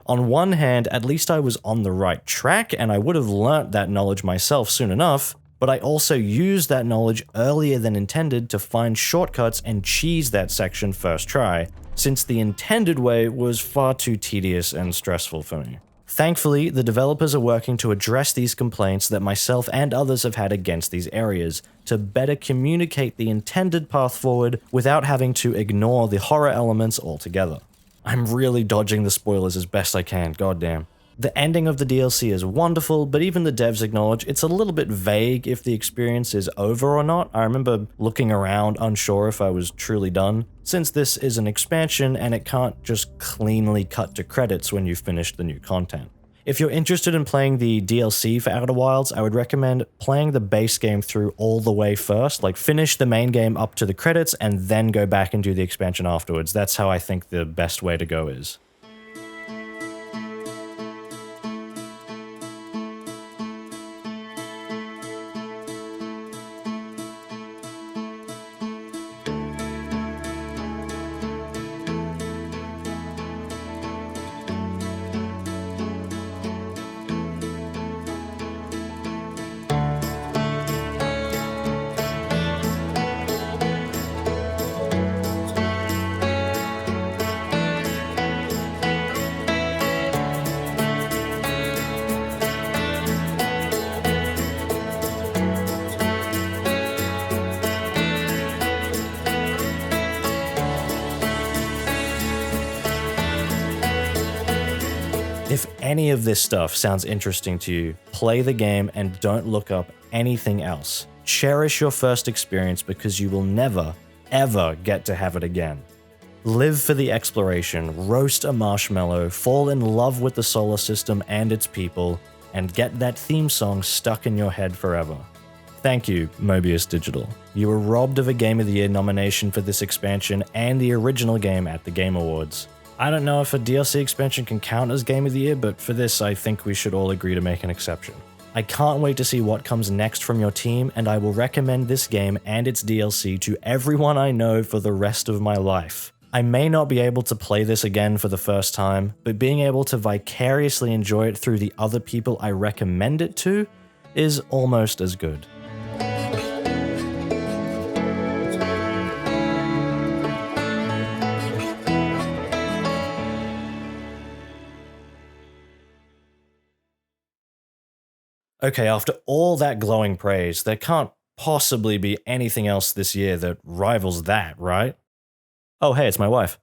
On one hand, at least I was on the right track and I would have learnt that knowledge myself soon enough, but I also used that knowledge earlier than intended to find shortcuts and cheese that section first try, since the intended way was far too tedious and stressful for me. Thankfully, the developers are working to address these complaints that myself and others have had against these areas, to better communicate the intended path forward without having to ignore the horror elements altogether. I'm really dodging the spoilers as best I can, goddamn. The ending of the DLC is wonderful, but even the devs acknowledge it's a little bit vague if the experience is over or not. I remember looking around unsure if I was truly done, since this is an expansion and it can't just cleanly cut to credits when you've finished the new content. If you're interested in playing the DLC for Outer Wilds, I would recommend playing the base game through all the way first, like finish the main game up to the credits and then go back and do the expansion afterwards. That's how I think the best way to go is. If any of this stuff sounds interesting to you, play the game and don't look up anything else. Cherish your first experience because you will never, ever get to have it again. Live for the exploration, roast a marshmallow, fall in love with the solar system and its people, and get that theme song stuck in your head forever. Thank you, Mobius Digital. You were robbed of a Game of the Year nomination for this expansion and the original game at the Game Awards. I don't know if a DLC expansion can count as Game of the Year, but for this I think we should all agree to make an exception. I can't wait to see what comes next from your team, and I will recommend this game and its DLC to everyone I know for the rest of my life. I may not be able to play this again for the first time, but being able to vicariously enjoy it through the other people I recommend it to is almost as good. Okay, after all that glowing praise, there can't possibly be anything else this year that rivals that, right? Oh, hey, it's my wife.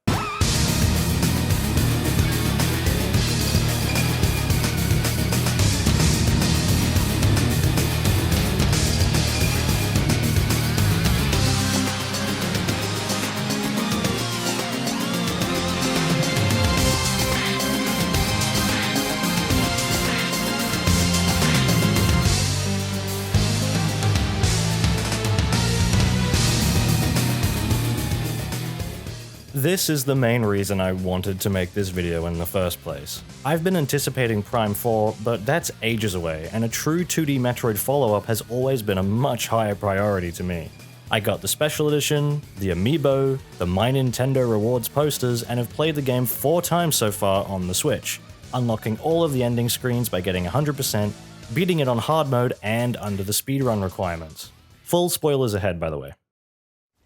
This is the main reason I wanted to make this video in the first place. I've been anticipating Prime 4, but that's ages away, and a true 2D Metroid follow-up has always been a much higher priority to me. I got the Special Edition, the Amiibo, the My Nintendo Rewards posters, and have played the game 4 times so far on the Switch, unlocking all of the ending screens by getting 100%, beating it on hard mode, and under the speedrun requirements. Full spoilers ahead, by the way.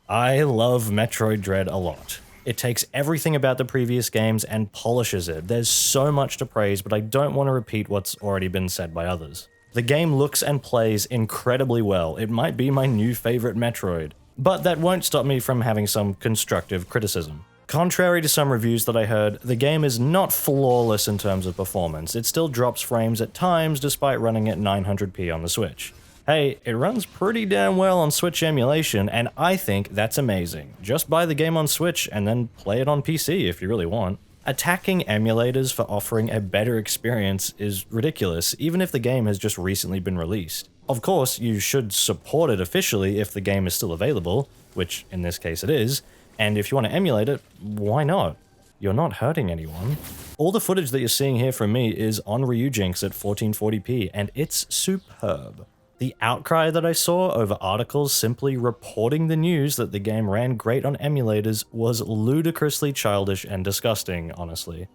I love Metroid Dread a lot. It takes everything about the previous games and polishes it. There's so much to praise, but I don't want to repeat what's already been said by others. The game looks and plays incredibly well. It might be my new favorite Metroid. But that won't stop me from having some constructive criticism. Contrary to some reviews that I heard, the game is not flawless in terms of performance. It still drops frames at times despite running at 900p on the Switch. Hey, it runs pretty damn well on Switch emulation, and I think that's amazing. Just buy the game on Switch and then play it on PC if you really want. Attacking emulators for offering a better experience is ridiculous, even if the game has just recently been released. Of course, you should support it officially if the game is still available, which in this case it is, and if you want to emulate it, why not? You're not hurting anyone. All the footage that you're seeing here from me is on Ryujinx at 1440p, and it's superb. The outcry that I saw over articles simply reporting the news that the game ran great on emulators was ludicrously childish and disgusting, honestly.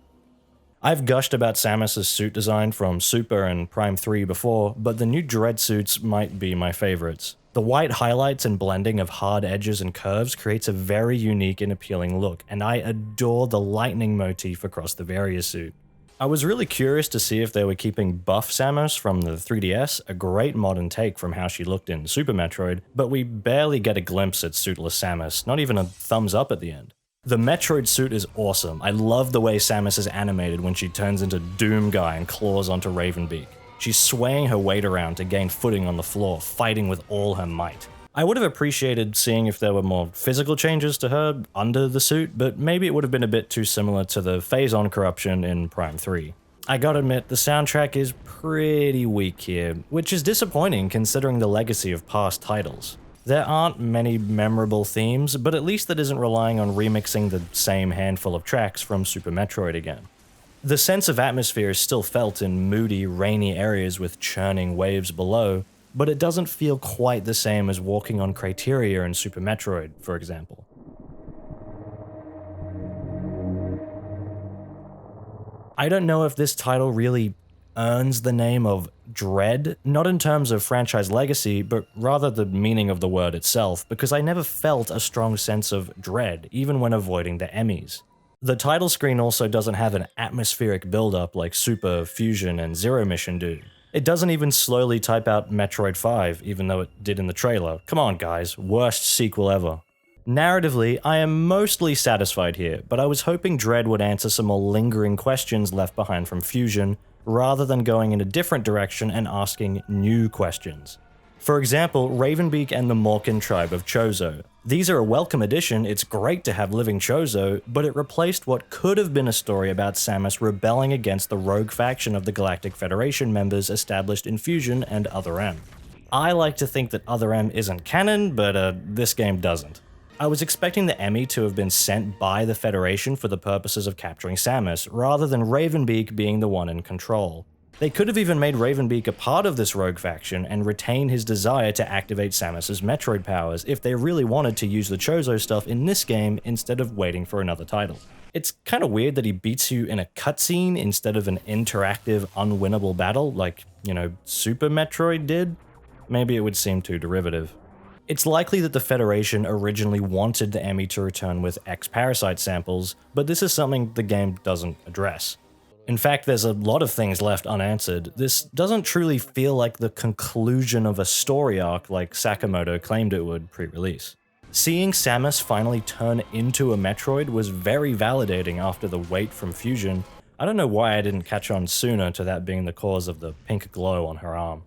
I've gushed about Samus's suit design from Super and Prime 3 before, but the new Dread suits might be my favorites. The white highlights and blending of hard edges and curves creates a very unique and appealing look, and I adore the lightning motif across the Varia suit. I was really curious to see if they were keeping buff Samus from the 3DS, a great modern take from how she looked in Super Metroid, but we barely get a glimpse at suitless Samus, not even a thumbs up at the end. The Metroid suit is awesome. I love the way Samus is animated when she turns into Doom Guy and claws onto Ravenbeak. She's swaying her weight around to gain footing on the floor, fighting with all her might. I would have appreciated seeing if there were more physical changes to her under the suit, but maybe it would have been a bit too similar to the phase-on corruption in Prime 3. I gotta admit, the soundtrack is pretty weak here, which is disappointing considering the legacy of past titles. There aren't many memorable themes, but at least that isn't relying on remixing the same handful of tracks from Super Metroid again. The sense of atmosphere is still felt in moody, rainy areas with churning waves below, but it doesn't feel quite the same as walking on Cretaceous in Super Metroid, for example. I don't know if this title really earns the name of Dread, not in terms of franchise legacy, but rather the meaning of the word itself, because I never felt a strong sense of dread, even when avoiding the Emmys. The title screen also doesn't have an atmospheric build-up like Super, Fusion, and Zero Mission do. It doesn't even slowly type out Metroid 5, even though it did in the trailer. Come on guys, worst sequel ever. Narratively, I am mostly satisfied here, but I was hoping Dread would answer some more lingering questions left behind from Fusion, rather than going in a different direction and asking new questions. For example, Ravenbeak and the Morkin tribe of Chozo. These are a welcome addition, it's great to have living Chozo, but it replaced what could have been a story about Samus rebelling against the rogue faction of the Galactic Federation members established in Fusion and Other M. I like to think that Other M isn't canon, but this game doesn't. I was expecting the Emmy to have been sent by the Federation for the purposes of capturing Samus, rather than Ravenbeak being the one in control. They could have even made Ravenbeak a part of this rogue faction and retain his desire to activate Samus's Metroid powers if they really wanted to use the Chozo stuff in this game instead of waiting for another title. It's kinda weird that he beats you in a cutscene instead of an interactive, unwinnable battle like, Super Metroid did. Maybe it would seem too derivative. It's likely that the Federation originally wanted the Emmy to return with X-Parasite samples, but this is something the game doesn't address. In fact, there's a lot of things left unanswered. This doesn't truly feel like the conclusion of a story arc like Sakamoto claimed it would pre-release. Seeing Samus finally turn into a Metroid was very validating after the wait from Fusion. I don't know why I didn't catch on sooner to that being the cause of the pink glow on her arm.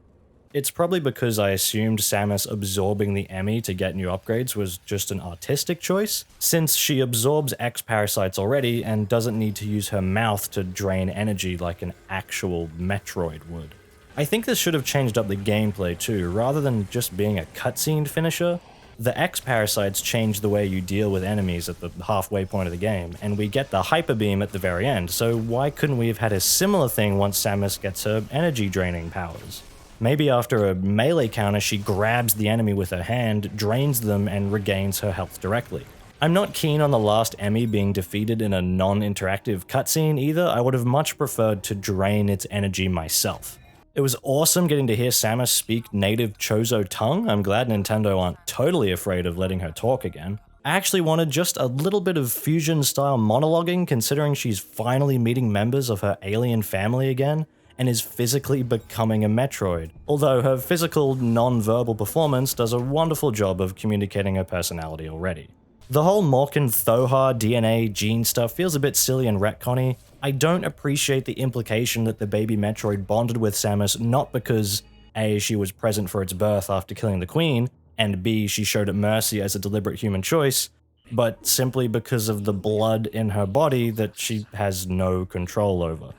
It's probably because I assumed Samus absorbing the Emmy to get new upgrades was just an artistic choice, since she absorbs X-Parasites already and doesn't need to use her mouth to drain energy like an actual Metroid would. I think this should have changed up the gameplay too, rather than just being a cutscene finisher. The X-Parasites change the way you deal with enemies at the halfway point of the game, and we get the Hyper Beam at the very end, so why couldn't we have had a similar thing once Samus gets her energy draining powers? Maybe after a melee counter she grabs the enemy with her hand, drains them, and regains her health directly. I'm not keen on the last Emmy being defeated in a non-interactive cutscene either. I would have much preferred to drain its energy myself. It was awesome getting to hear Samus speak native Chozo tongue. I'm glad Nintendo aren't totally afraid of letting her talk again. I actually wanted just a little bit of Fusion-style monologuing, considering she's finally meeting members of her alien family again, and is physically becoming a Metroid. Although her physical, non-verbal performance does a wonderful job of communicating her personality already. The whole Morkin Thoha DNA gene stuff feels a bit silly and retconny. I don't appreciate the implication that the baby Metroid bonded with Samus not because A, she was present for its birth after killing the Queen, and B, she showed it mercy as a deliberate human choice, but simply because of the blood in her body that she has no control over.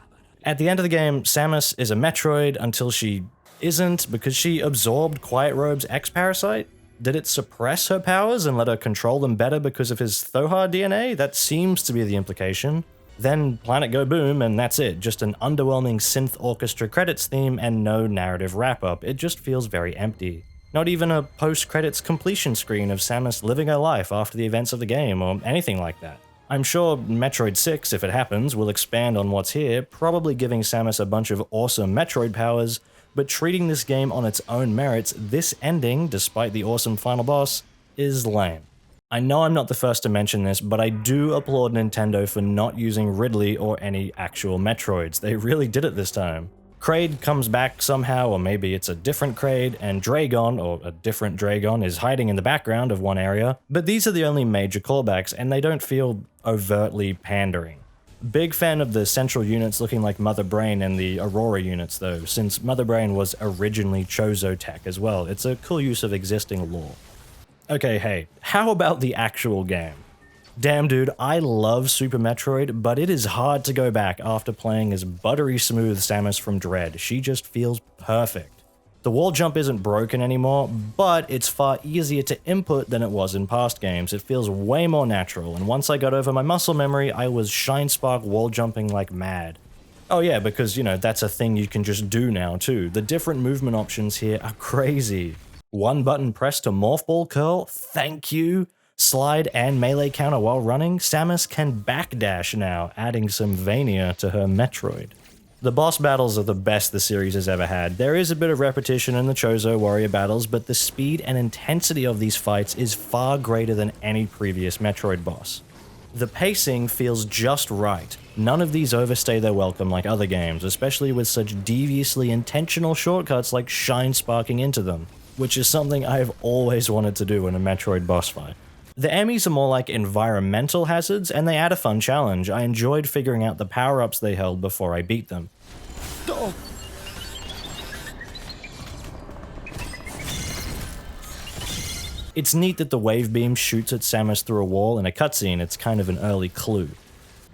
At the end of the game, Samus is a Metroid until she isn't because she absorbed Quiet Robe's X-Parasite. Did it suppress her powers and let her control them better because of his Thoha DNA? That seems to be the implication. Then Planet Go Boom, and that's it. Just an underwhelming synth orchestra credits theme and no narrative wrap-up. It just feels very empty. Not even a post-credits completion screen of Samus living her life after the events of the game or anything like that. I'm sure Metroid 6, if it happens, will expand on what's here, probably giving Samus a bunch of awesome Metroid powers, but treating this game on its own merits, this ending, despite the awesome final boss, is lame. I know I'm not the first to mention this, but I do applaud Nintendo for not using Ridley or any actual Metroids. They really did it this time. Kraid comes back somehow, or maybe it's a different Kraid, and Dragon, or a different Dragon, is hiding in the background of one area, but these are the only major callbacks, and they don't feel overtly pandering. Big fan of the central units looking like Mother Brain and the Aurora units though, since Mother Brain was originally Chozo tech as well. It's a cool use of existing lore. Okay, hey, how about the actual game? Damn dude, I love Super Metroid, but it is hard to go back after playing as buttery smooth Samus from Dread. She just feels perfect. The wall jump isn't broken anymore, but it's far easier to input than it was in past games. It feels way more natural, and once I got over my muscle memory, I was Shine Spark wall jumping like mad. Oh yeah, because, you know, that's a thing you can just do now too. The different movement options here are crazy. One button press to Morph Ball curl, thank you. Slide and melee counter while running. Samus can backdash now, adding some Vania to her Metroid. The boss battles are the best the series has ever had. There is a bit of repetition in the Chozo warrior battles, but the speed and intensity of these fights is far greater than any previous Metroid boss. The pacing feels just right. None of these overstay their welcome like other games, especially with such deviously intentional shortcuts like shine sparking into them, which is something I've always wanted to do in a Metroid boss fight. The Emmys are more like environmental hazards, and they add a fun challenge. I enjoyed figuring out the power-ups they held before I beat them. Oh. It's neat that the wave beam shoots at Samus through a wall in a cutscene. It's kind of an early clue.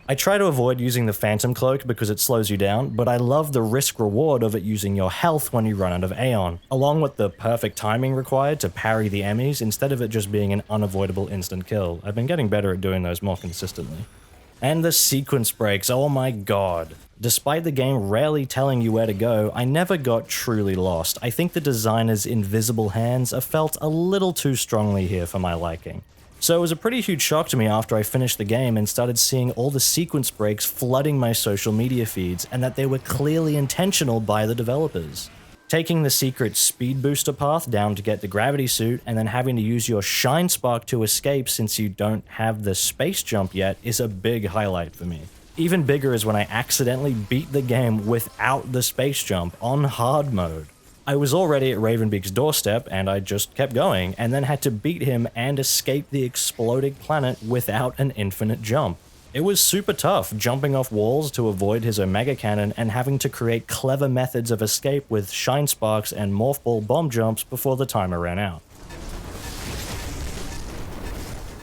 I try to avoid using the Phantom Cloak because it slows you down, but I love the risk-reward of it using your health when you run out of Aeon, along with the perfect timing required to parry the Emmys instead of it just being an unavoidable instant kill. I've been getting better at doing those more consistently. And the sequence breaks, oh my god. Despite the game rarely telling you where to go, I never got truly lost. I think the designer's invisible hands are felt a little too strongly here for my liking. So it was a pretty huge shock to me after I finished the game and started seeing all the sequence breaks flooding my social media feeds, and that they were clearly intentional by the developers. Taking the secret speed booster path down to get the gravity suit, and then having to use your shine spark to escape since you don't have the space jump yet is a big highlight for me. Even bigger is when I accidentally beat the game without the space jump on hard mode. I was already at Ravenbeak's doorstep and I just kept going, and then had to beat him and escape the exploding planet without an infinite jump. It was super tough, jumping off walls to avoid his Omega Cannon and having to create clever methods of escape with Shine Sparks and Morph Ball bomb jumps before the timer ran out.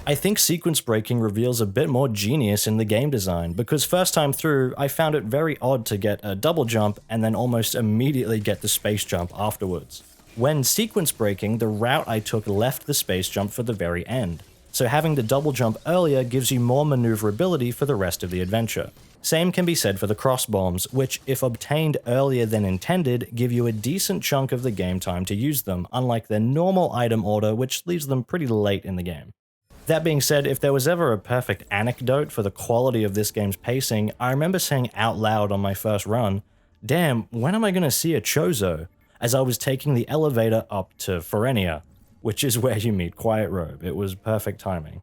I think sequence breaking reveals a bit more genius in the game design, because first time through, I found it very odd to get a double jump and then almost immediately get the space jump afterwards. When sequence breaking, the route I took left the space jump for the very end, so having the double jump earlier gives you more maneuverability for the rest of the adventure. Same can be said for the cross bombs, which if obtained earlier than intended, give you a decent chunk of the game time to use them, unlike their normal item order, which leaves them pretty late in the game. That being said, if there was ever a perfect anecdote for the quality of this game's pacing, I remember saying out loud on my first run, "Damn, when am I gonna see a Chozo?" as I was taking the elevator up to Ferenia, which is where you meet Quiet Robe. It was perfect timing.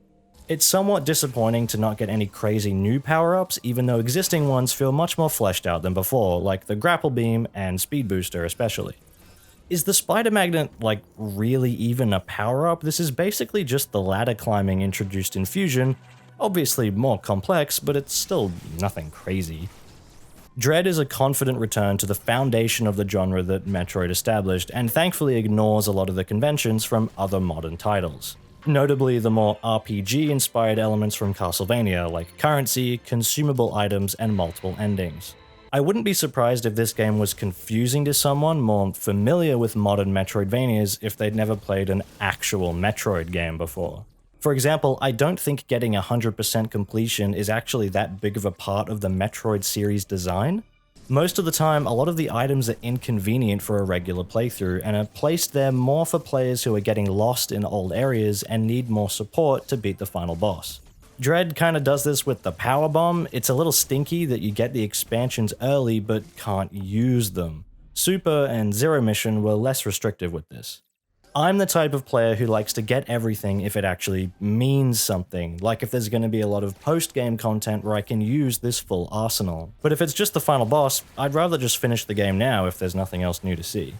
It's somewhat disappointing to not get any crazy new power-ups, even though existing ones feel much more fleshed out than before, like the Grapple Beam and Speed Booster especially. Is the Spider Magnet, like, really even a power-up? This is basically just the ladder climbing introduced in Fusion, obviously more complex, but it's still nothing crazy. Dread is a confident return to the foundation of the genre that Metroid established, and thankfully ignores a lot of the conventions from other modern titles. Notably the more RPG-inspired elements from Castlevania, like currency, consumable items, and multiple endings. I wouldn't be surprised if this game was confusing to someone more familiar with modern Metroidvanias if they'd never played an actual Metroid game before. For example, I don't think getting 100% completion is actually that big of a part of the Metroid series design. Most of the time, a lot of the items are inconvenient for a regular playthrough and are placed there more for players who are getting lost in old areas and need more support to beat the final boss. Dread kinda does this with the Power Bomb. It's a little stinky that you get the expansions early but can't use them. Super and Zero Mission were less restrictive with this. I'm the type of player who likes to get everything if it actually means something, like if there's going to be a lot of post-game content where I can use this full arsenal. But if it's just the final boss, I'd rather just finish the game now if there's nothing else new to see.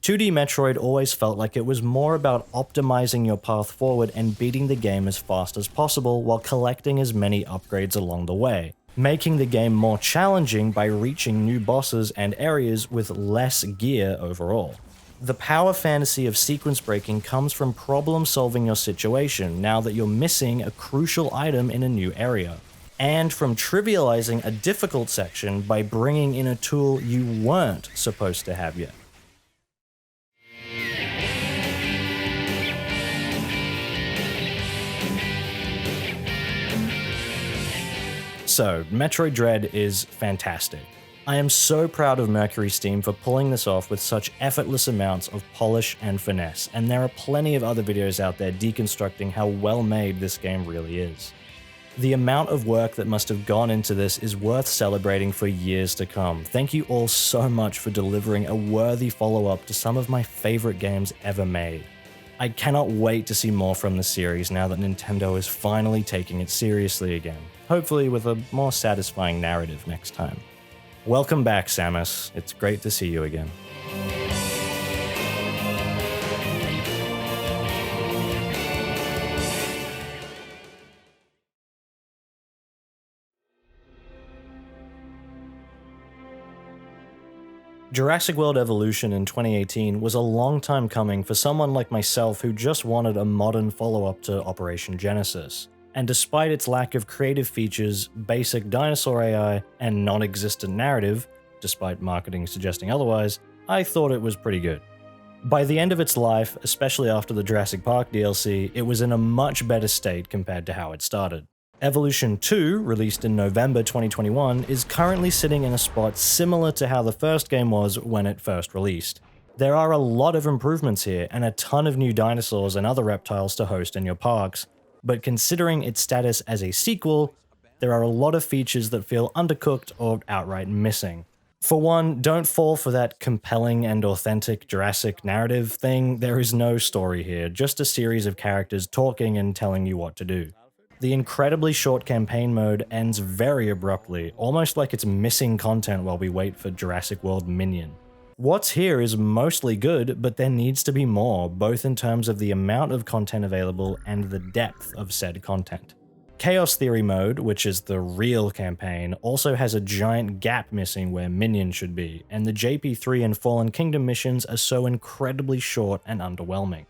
2D Metroid always felt like it was more about optimizing your path forward and beating the game as fast as possible while collecting as many upgrades along the way, making the game more challenging by reaching new bosses and areas with less gear overall. The power fantasy of sequence breaking comes from problem solving your situation now that you're missing a crucial item in a new area, and from trivializing a difficult section by bringing in a tool you weren't supposed to have yet. So, Metroid Dread is fantastic. I am so proud of Mercury's team for pulling this off with such effortless amounts of polish and finesse, and there are plenty of other videos out there deconstructing how well made this game really is. The amount of work that must have gone into this is worth celebrating for years to come. Thank you all so much for delivering a worthy follow-up to some of my favorite games ever made. I cannot wait to see more from the series now that Nintendo is finally taking it seriously again, hopefully with a more satisfying narrative next time. Welcome back, Samus. It's great to see you again. Jurassic World Evolution in 2018 was a long time coming for someone like myself who just wanted a modern follow-up to Operation Genesis. And despite its lack of creative features, basic dinosaur AI, and non-existent narrative, despite marketing suggesting otherwise, I thought it was pretty good. By the end of its life, especially after the Jurassic Park DLC, it was in a much better state compared to how it started. Evolution 2, released in November 2021, is currently sitting in a spot similar to how the first game was when it first released. There are a lot of improvements here, and a ton of new dinosaurs and other reptiles to host in your parks, but considering its status as a sequel, there are a lot of features that feel undercooked or outright missing. For one, don't fall for that compelling and authentic Jurassic narrative thing. There is no story here, just a series of characters talking and telling you what to do. The incredibly short campaign mode ends very abruptly, almost like it's missing content while we wait for Jurassic World Minion. What's here is mostly good, but there needs to be more, both in terms of the amount of content available and the depth of said content. Chaos Theory mode, which is the real campaign, also has a giant gap missing where minions should be, and the JP3 and Fallen Kingdom missions are so incredibly short and underwhelming.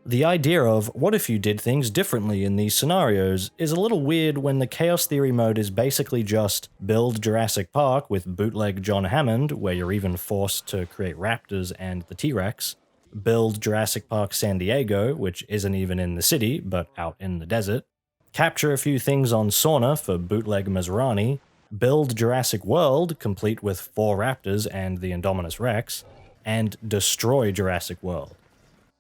The idea of what if you did things differently in these scenarios is a little weird when the Chaos Theory mode is basically just build Jurassic Park with bootleg John Hammond, where you're even forced to create raptors and the T-Rex, build Jurassic Park San Diego, which isn't even in the city, but out in the desert, capture a few things on Sauna for bootleg Mazrani, build Jurassic World, complete with 4 raptors and the Indominus Rex, and destroy Jurassic World.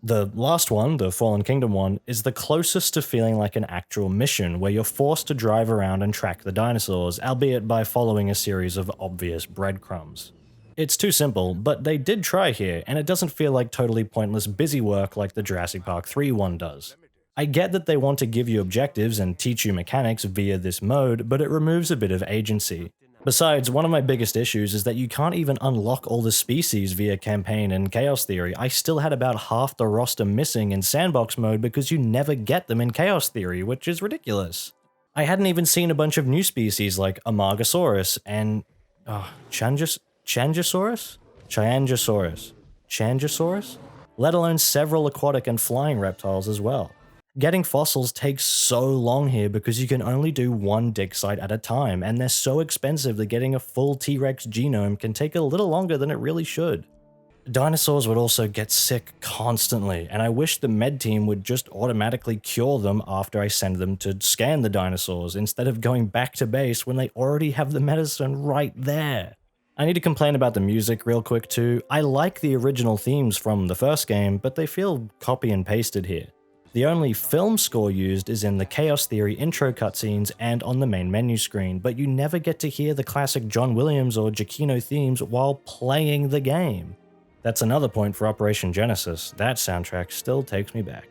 The last one, the Fallen Kingdom one, is the closest to feeling like an actual mission where you're forced to drive around and track the dinosaurs, albeit by following a series of obvious breadcrumbs. It's too simple, but they did try here, and it doesn't feel like totally pointless busy work like the Jurassic Park 3 one does. I get that they want to give you objectives and teach you mechanics via this mode, but it removes a bit of agency. Besides, one of my biggest issues is that you can't even unlock all the species via campaign and Chaos Theory. I still had about half the roster missing in Sandbox mode because you never get them in Chaos Theory, which is ridiculous. I hadn't even seen a bunch of new species like Amargasaurus and... Changosaurus? Let alone several aquatic and flying reptiles as well. Getting fossils takes so long here because you can only do one dig site at a time, and they're so expensive that getting a full T-Rex genome can take a little longer than it really should. Dinosaurs would also get sick constantly, and I wish the med team would just automatically cure them after I send them to scan the dinosaurs, instead of going back to base when they already have the medicine right there. I need to complain about the music real quick too. I like the original themes from the first game, but they feel copy and pasted here. The only film score used is in the Chaos Theory intro cutscenes and on the main menu screen, but you never get to hear the classic John Williams or Giacchino themes while playing the game. That's another point for Operation Genesis. That soundtrack still takes me back.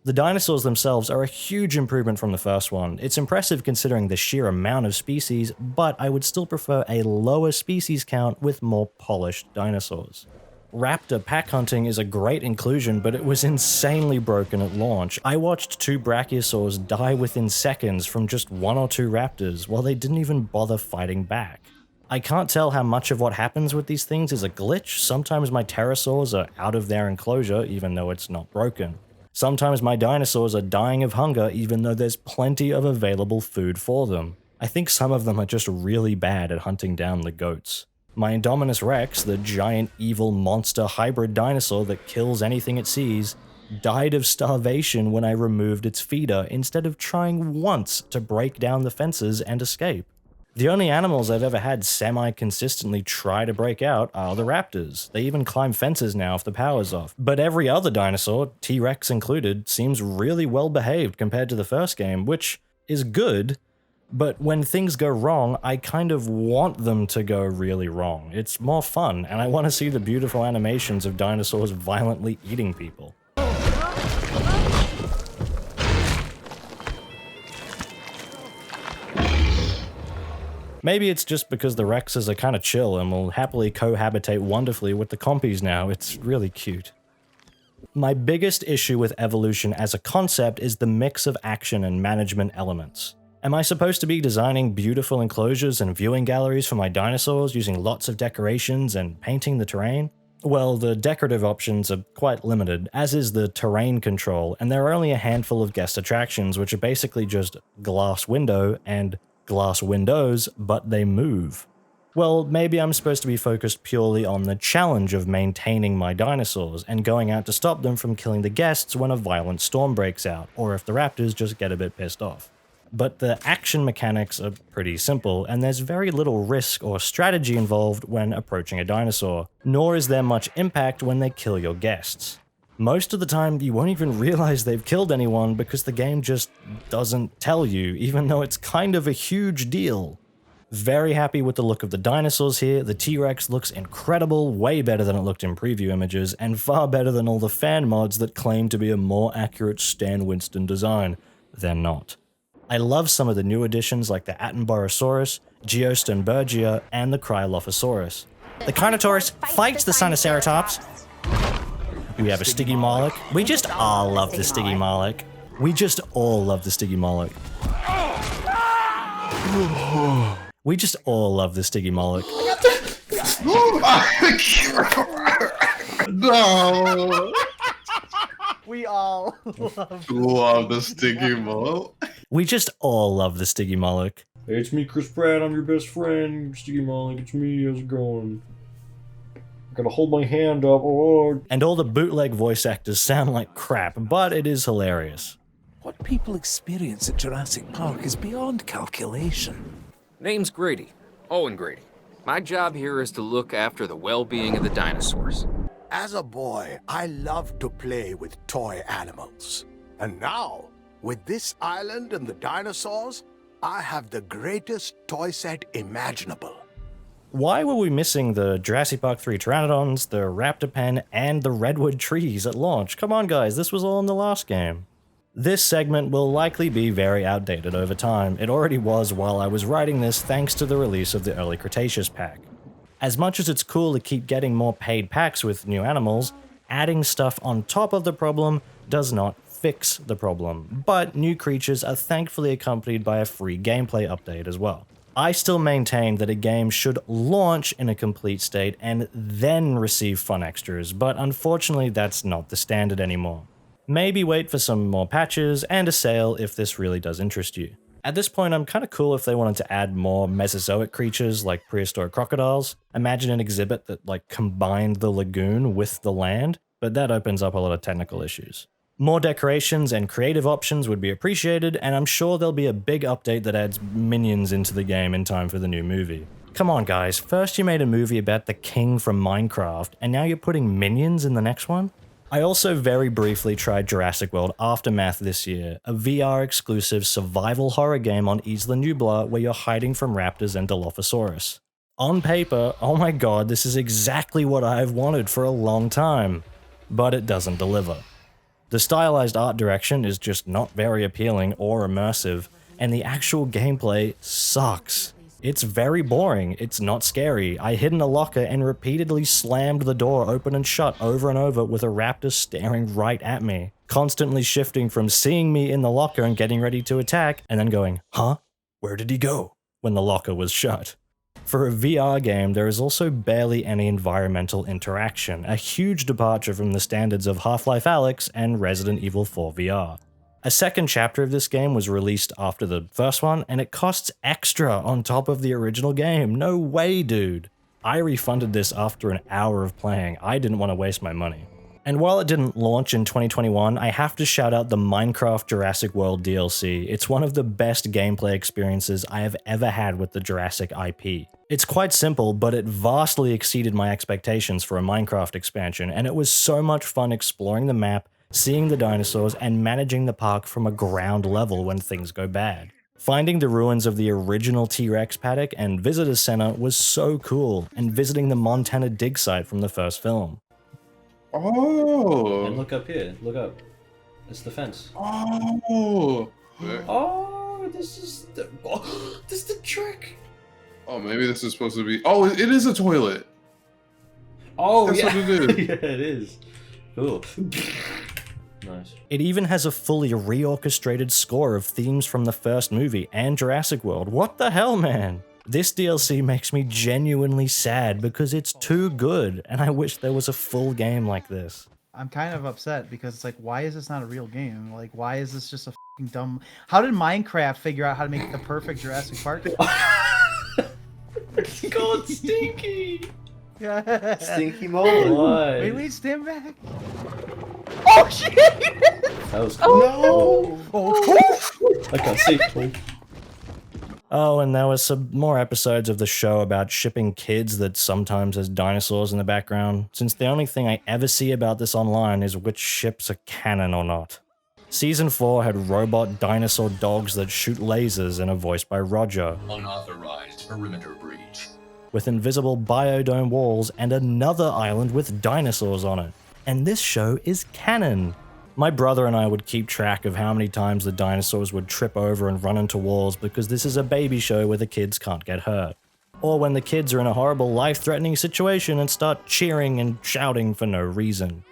The dinosaurs themselves are a huge improvement from the first one. It's impressive considering the sheer amount of species, but I would still prefer a lower species count with more polished dinosaurs. Raptor pack hunting is a great inclusion, but it was insanely broken at launch. I watched 2 brachiosaurs die within seconds from just 1 or 2 raptors, while they didn't even bother fighting back. I can't tell how much of what happens with these things is a glitch. Sometimes my pterosaurs are out of their enclosure, even though it's not broken. Sometimes my dinosaurs are dying of hunger, even though there's plenty of available food for them. I think some of them are just really bad at hunting down the goats. My Indominus Rex, the giant evil monster hybrid dinosaur that kills anything it sees, died of starvation when I removed its feeder instead of trying once to break down the fences and escape. The only animals I've ever had semi-consistently try to break out are the raptors. They even climb fences now if the power's off. But every other dinosaur, T-Rex included, seems really well behaved compared to the first game, which is good. But when things go wrong, I kind of want them to go really wrong. It's more fun, and I want to see the beautiful animations of dinosaurs violently eating people. Maybe it's just because the Rexes are kind of chill and will happily cohabitate wonderfully with the compies now. It's really cute. My biggest issue with evolution as a concept is the mix of action and management elements. Am I supposed to be designing beautiful enclosures and viewing galleries for my dinosaurs using lots of decorations and painting the terrain? Well, the decorative options are quite limited, as is the terrain control, and there are only a handful of guest attractions, which are basically just glass window and glass windows, but they move. Well, maybe I'm supposed to be focused purely on the challenge of maintaining my dinosaurs and going out to stop them from killing the guests when a violent storm breaks out, or if the raptors just get a bit pissed off. But the action mechanics are pretty simple, and there's very little risk or strategy involved when approaching a dinosaur, nor is there much impact when they kill your guests. Most of the time, you won't even realize they've killed anyone because the game just doesn't tell you, even though it's kind of a huge deal. Very happy with the look of the dinosaurs here. The T-Rex looks incredible, way better than it looked in preview images, and far better than all the fan mods that claim to be a more accurate Stan Winston design. They're not. I love some of the new additions like the Attenborosaurus, Geostonbergia, and the Cryolophosaurus. The Carnotaurus fights the Sinoceratops. We have a Stygimoloch. We just all love the Stygimoloch. We just all love the Stygimoloch. We just all love the Stygimoloch. No. We all love the Stygimoloch. We just all love the Stygimoloch. Hey, it's me, Chris Pratt. I'm your best friend, Stygimoloch. It's me. How's it going? I gotta hold my hand up. Oh. And all the bootleg voice actors sound like crap, but it is hilarious. What people experience at Jurassic Park is beyond calculation. Name's Grady. Owen Grady. My job here is to look after the well-being of the dinosaurs. As a boy, I loved to play with toy animals. And now, with this island and the dinosaurs, I have the greatest toy set imaginable. Why were we missing the Jurassic Park 3 Pteranodons, the Raptor Pen, and the Redwood trees at launch? Come on guys, this was all in the last game. This segment will likely be very outdated over time. It already was while I was writing this thanks to the release of the early Cretaceous pack. As much as it's cool to keep getting more paid packs with new animals, adding stuff on top of the problem does not fix the problem, but new creatures are thankfully accompanied by a free gameplay update as well. I still maintain that a game should launch in a complete state and then receive fun extras, but unfortunately that's not the standard anymore. Maybe wait for some more patches and a sale if this really does interest you. At this point, I'm kind of cool if they wanted to add more Mesozoic creatures like prehistoric crocodiles. Imagine an exhibit that combined the lagoon with the land, but that opens up a lot of technical issues. More decorations and creative options would be appreciated, and I'm sure there'll be a big update that adds minions into the game in time for the new movie. Come on guys, first you made a movie about the king from Minecraft, and now you're putting minions in the next one? I also very briefly tried Jurassic World Aftermath this year, a VR-exclusive survival horror game on Isla Nublar where you're hiding from raptors and Dilophosaurus. On paper, oh my god, this is exactly what I've wanted for a long time, but it doesn't deliver. The stylized art direction is just not very appealing or immersive, and the actual gameplay sucks. It's very boring, it's not scary. I hid in a locker and repeatedly slammed the door open and shut over and over with a raptor staring right at me, constantly shifting from seeing me in the locker and getting ready to attack, and then going, huh? Where did he go? When the locker was shut. For a VR game, there is also barely any environmental interaction, a huge departure from the standards of Half-Life Alyx and Resident Evil 4 VR. A second chapter of this game was released after the first one, and it costs extra on top of the original game. No way, dude. I refunded this after an hour of playing. I didn't want to waste my money. And while it didn't launch in 2021, I have to shout out the Minecraft Jurassic World DLC. It's one of the best gameplay experiences I have ever had with the Jurassic IP. It's quite simple, but it vastly exceeded my expectations for a Minecraft expansion, and it was so much fun exploring the map, seeing the dinosaurs, and managing the park from a ground level when things go bad. Finding the ruins of the original T-Rex paddock and visitor center was so cool, and visiting the Montana dig site from the first film. Oh! And look up here, look up. It's the fence. Oh! Oh, this is the trick! Oh, maybe this is supposed to be... Oh, it is a toilet! Oh, that's yeah. what it is. Yeah, it is. Cool. Nice. It even has a fully reorchestrated score of themes from the first movie and Jurassic World. What the hell, man? This DLC makes me genuinely sad because it's too good, and I wish there was a full game like this. I'm kind of upset because it's like, why is this not a real game? Like, why is this just a fucking dumb... How did Minecraft figure out how to make the perfect Jurassic Park? It's called Stinky! Yeah. Stinky mole. Wait, stand back. Oh shit! That was cool. Oh, no! Oh. I can't see. Oh, and there was some more episodes of the show about shipping kids that sometimes has dinosaurs in the background, since the only thing I ever see about this online is which ships are canon or not. Season 4 had robot dinosaur dogs that shoot lasers and are voiced by Roger. Unauthorized perimeter breach. With invisible biodome walls and another island with dinosaurs on it. And this show is canon. My brother and I would keep track of how many times the dinosaurs would trip over and run into walls because this is a baby show where the kids can't get hurt. or when the kids are in a horrible life-threatening situation and start cheering and shouting for no reason.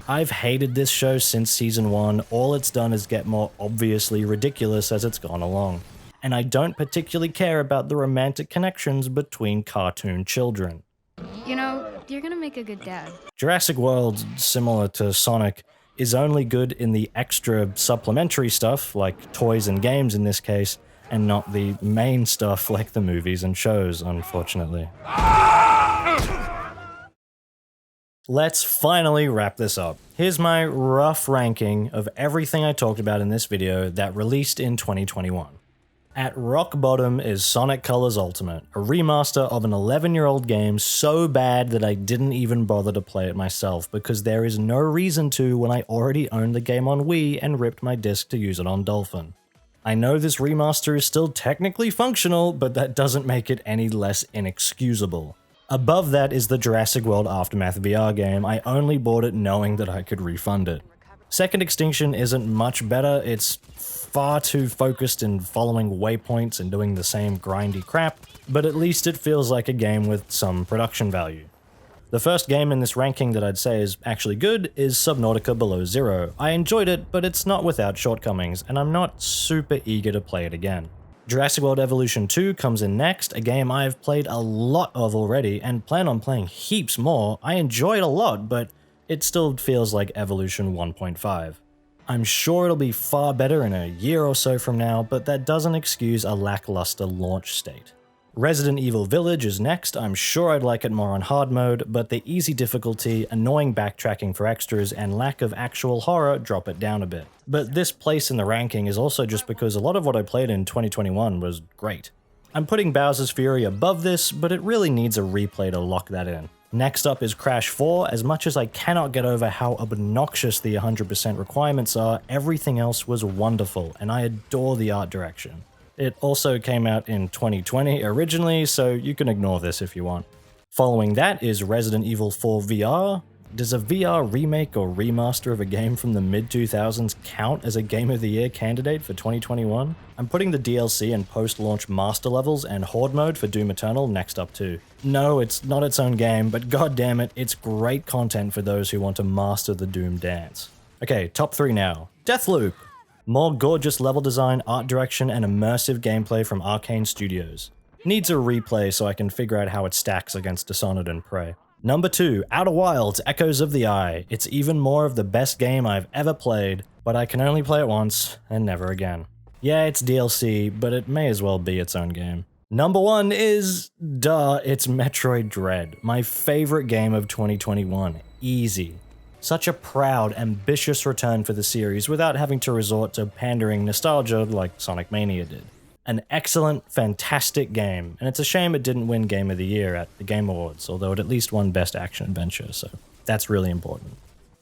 I've hated this show since season 1. All it's done is get more obviously ridiculous as it's gone along. And I don't particularly care about the romantic connections between cartoon children. You know, you're gonna make a good dad. Jurassic World, similar to Sonic, is only good in the extra supplementary stuff, like toys and games in this case, and not the main stuff like the movies and shows, unfortunately. Let's finally wrap this up. Here's my rough ranking of everything I talked about in this video that released in 2021. At rock bottom is Sonic Colors Ultimate, a remaster of an 11-year-old game so bad that I didn't even bother to play it myself because there is no reason to when I already owned the game on Wii and ripped my disc to use it on Dolphin. I know this remaster is still technically functional, but that doesn't make it any less inexcusable. Above that is the Jurassic World Aftermath VR game. I only bought it knowing that I could refund it. Second Extinction isn't much better, it's far too focused in following waypoints and doing the same grindy crap, but at least it feels like a game with some production value. The first game in this ranking that I'd say is actually good is Subnautica Below Zero. I enjoyed it, but it's not without shortcomings, and I'm not super eager to play it again. Jurassic World Evolution 2 comes in next, a game I've played a lot of already and plan on playing heaps more. I enjoy it a lot, but it still feels like Evolution 1.5. I'm sure it'll be far better in a year or so from now, but that doesn't excuse a lackluster launch state. Resident Evil Village is next. I'm sure I'd like it more on hard mode, but the easy difficulty, annoying backtracking for extras, and lack of actual horror drop it down a bit. But this place in the ranking is also just because a lot of what I played in 2021 was great. I'm putting Bowser's Fury above this, but it really needs a replay to lock that in. Next up is Crash 4. As much as I cannot get over how obnoxious the 100% requirements are, everything else was wonderful, and I adore the art direction. It also came out in 2020 originally, so you can ignore this if you want. Following that is Resident Evil 4 VR. Does a VR remake or remaster of a game from the mid-2000s count as a Game of the Year candidate for 2021? I'm putting the DLC and post-launch master levels and horde mode for Doom Eternal next up too. No, it's not its own game, but goddammit, it's great content for those who want to master the Doom dance. Okay, top 3 now. Deathloop. More gorgeous level design, art direction, and immersive gameplay from Arcane Studios. Needs a replay so I can figure out how it stacks against Dishonored and Prey. Number 2, Outer Wilds, Echoes of the Eye. It's even more of the best game I've ever played, but I can only play it once, and never again. Yeah, it's DLC, but it may as well be its own game. Number 1 is, it's Metroid Dread, my favorite game of 2021. Easy. Such a proud, ambitious return for the series without having to resort to pandering nostalgia like Sonic Mania did. An excellent, fantastic game, and it's a shame it didn't win Game of the Year at the Game Awards, although it at least won Best Action Adventure, so that's really important.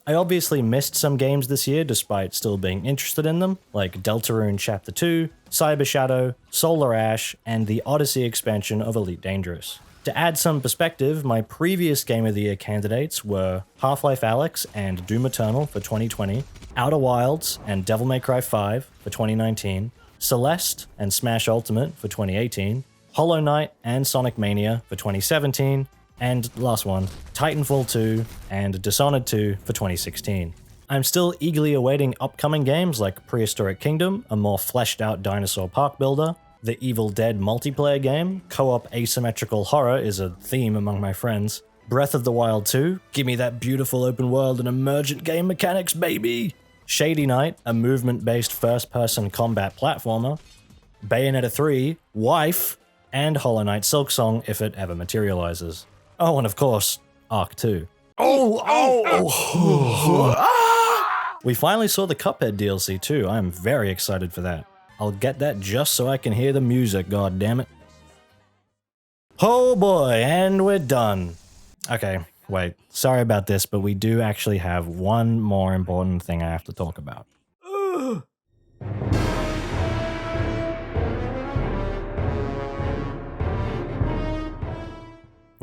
I obviously missed some games this year despite still being interested in them, like Deltarune Chapter 2, Cyber Shadow, Solar Ash, and the Odyssey expansion of Elite Dangerous. To add some perspective, my previous Game of the Year candidates were Half-Life Alyx and Doom Eternal for 2020, Outer Wilds and Devil May Cry 5 for 2019, Celeste and Smash Ultimate for 2018, Hollow Knight and Sonic Mania for 2017, and last one, Titanfall 2 and Dishonored 2 for 2016. I'm still eagerly awaiting upcoming games like Prehistoric Kingdom, a more fleshed out dinosaur park builder, the Evil Dead multiplayer game, co-op asymmetrical horror is a theme among my friends, Breath of the Wild 2, give me that beautiful open world and emergent game mechanics, baby! Shady Knight, a movement-based first-person combat platformer, Bayonetta 3, Wife, and Hollow Knight Silksong if it ever materializes. Oh, and of course, Arc 2. We finally saw the Cuphead DLC too, I am very excited for that. I'll get that just so I can hear the music, goddammit. Oh boy, and we're done. Okay, wait, sorry about this, but we do actually have one more important thing I have to talk about.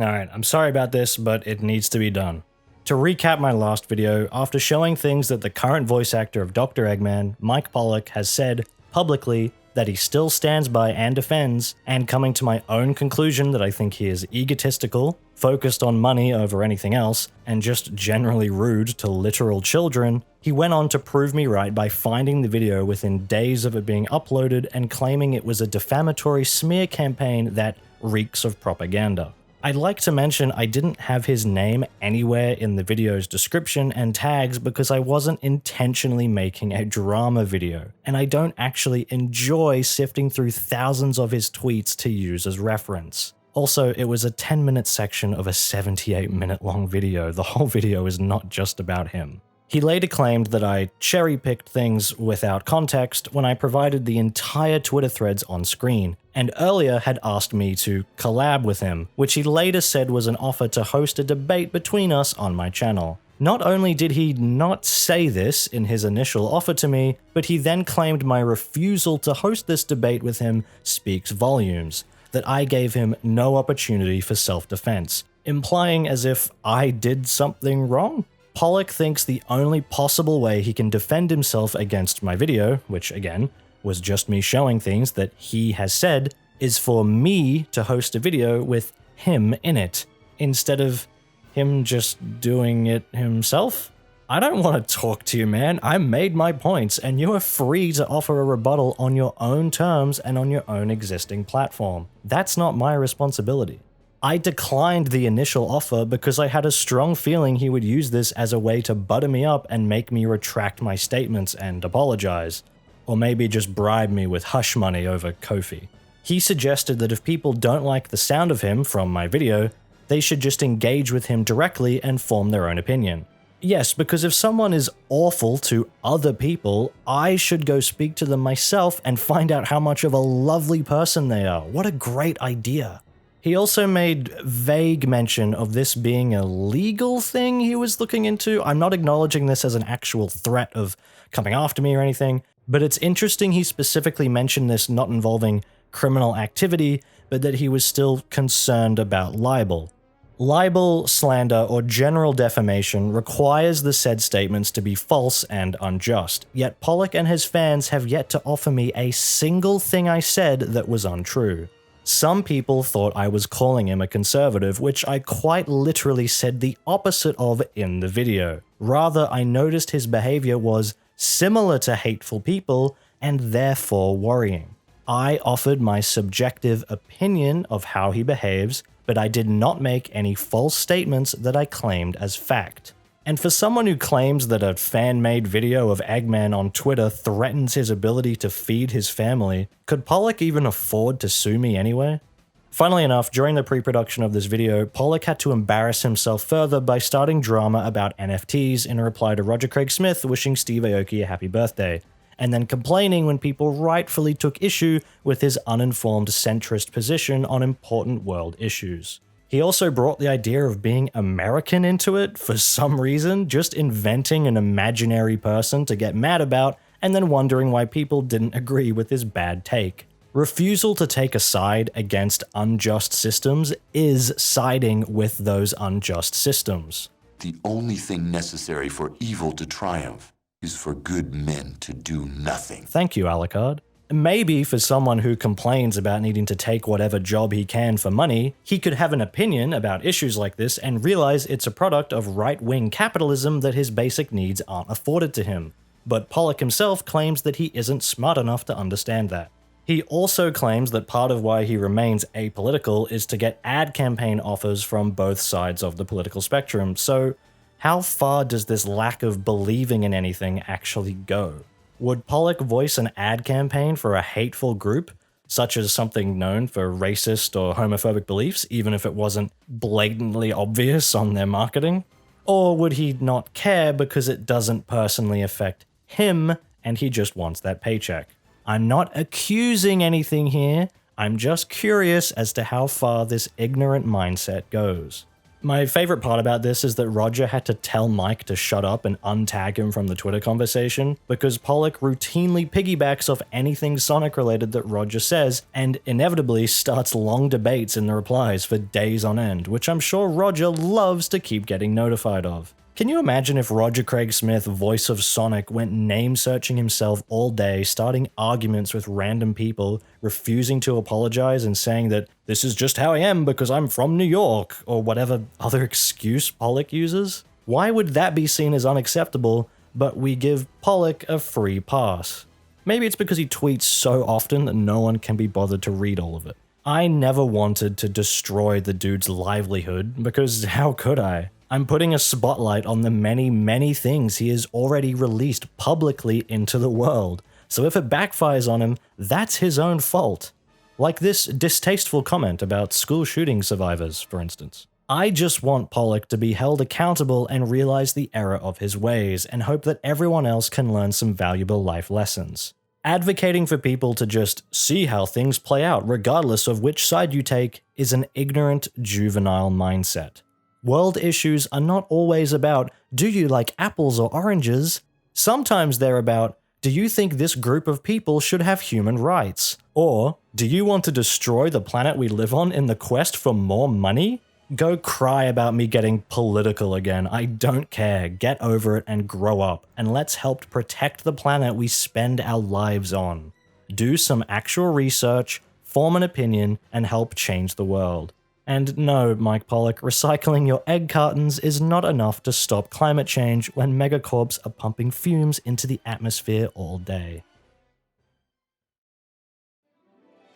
Alright, I'm sorry about this, but it needs to be done. To recap my last video, after showing things that the current voice actor of Dr. Eggman, Mike Pollock, has said publicly that he still stands by and defends, and coming to my own conclusion that I think he is egotistical, focused on money over anything else, and just generally rude to literal children, he went on to prove me right by finding the video within days of it being uploaded and claiming it was a defamatory smear campaign that reeks of propaganda. I'd like to mention I didn't have his name anywhere in the video's description and tags because I wasn't intentionally making a drama video, and I don't actually enjoy sifting through thousands of his tweets to use as reference. Also, it was a 10-minute section of a 78-minute long video. The whole video is not just about him. He later claimed that I cherry-picked things without context when I provided the entire Twitter threads on screen, and earlier had asked me to collab with him, which he later said was an offer to host a debate between us on my channel. Not only did he not say this in his initial offer to me, but he then claimed my refusal to host this debate with him speaks volumes, that I gave him no opportunity for self-defense, implying as if I did something wrong. Pollock thinks the only possible way he can defend himself against my video, which again, was just me showing things that he has said, is for me to host a video with him in it, instead of him just doing it himself. I don't want to talk to you, man. I made my points, and you are free to offer a rebuttal on your own terms and on your own existing platform. That's not my responsibility. I declined the initial offer because I had a strong feeling he would use this as a way to butter me up and make me retract my statements and apologize. Or maybe just bribe me with hush money over Ko-fi. He suggested that if people don't like the sound of him from my video, they should just engage with him directly and form their own opinion. Yes, because if someone is awful to other people, I should go speak to them myself and find out how much of a lovely person they are. What a great idea. He also made vague mention of this being a legal thing he was looking into. I'm not acknowledging this as an actual threat of coming after me or anything, but it's interesting he specifically mentioned this not involving criminal activity, but that he was still concerned about libel. Libel, slander, or general defamation requires the said statements to be false and unjust, yet Pollock and his fans have yet to offer me a single thing I said that was untrue. Some people thought I was calling him a conservative, which I quite literally said the opposite of in the video. Rather, I noticed his behavior was similar to hateful people and therefore worrying. I offered my subjective opinion of how he behaves, but I did not make any false statements that I claimed as fact. And for someone who claims that a fan-made video of Eggman on Twitter threatens his ability to feed his family, could Pollock even afford to sue me anyway? Funnily enough, during the pre-production of this video, Pollock had to embarrass himself further by starting drama about NFTs in a reply to Roger Craig Smith wishing Steve Aoki a happy birthday, and then complaining when people rightfully took issue with his uninformed centrist position on important world issues. He also brought the idea of being American into it for some reason, just inventing an imaginary person to get mad about and then wondering why people didn't agree with his bad take. Refusal to take a side against unjust systems is siding with those unjust systems. The only thing necessary for evil to triumph is for good men to do nothing. Thank you, Alucard. Maybe for someone who complains about needing to take whatever job he can for money, he could have an opinion about issues like this and realize it's a product of right-wing capitalism that his basic needs aren't afforded to him. But Pollock himself claims that he isn't smart enough to understand that. He also claims that part of why he remains apolitical is to get ad campaign offers from both sides of the political spectrum, so how far does this lack of believing in anything actually go? Would Pollock voice an ad campaign for a hateful group, such as something known for racist or homophobic beliefs, even if it wasn't blatantly obvious on their marketing? Or would he not care because it doesn't personally affect him and he just wants that paycheck? I'm not accusing anything here, I'm just curious as to how far this ignorant mindset goes. My favorite part about this is that Roger had to tell Mike to shut up and untag him from the Twitter conversation because Pollock routinely piggybacks off anything Sonic related that Roger says and inevitably starts long debates in the replies for days on end, which I'm sure Roger loves to keep getting notified of. Can you imagine if Roger Craig Smith, voice of Sonic, went name-searching himself all day, starting arguments with random people, refusing to apologize and saying that this is just how I am because I'm from New York, or whatever other excuse Pollock uses? Why would that be seen as unacceptable, but we give Pollock a free pass? Maybe it's because he tweets so often that no one can be bothered to read all of it. I never wanted to destroy the dude's livelihood, because how could I? I'm putting a spotlight on the many, many things he has already released publicly into the world, so if it backfires on him, that's his own fault. Like this distasteful comment about school shooting survivors, for instance. I just want Pollock to be held accountable and realize the error of his ways, and hope that everyone else can learn some valuable life lessons. Advocating for people to just see how things play out regardless of which side you take is an ignorant, juvenile mindset. World issues are not always about, do you like apples or oranges? Sometimes they're about, do you think this group of people should have human rights? Or, do you want to destroy the planet we live on in the quest for more money? Go cry about me getting political again. I don't care. Get over it and grow up. And let's help protect the planet we spend our lives on. Do some actual research, form an opinion, and help change the world. And no, Mike Pollock, recycling your egg cartons is not enough to stop climate change when megacorps are pumping fumes into the atmosphere all day.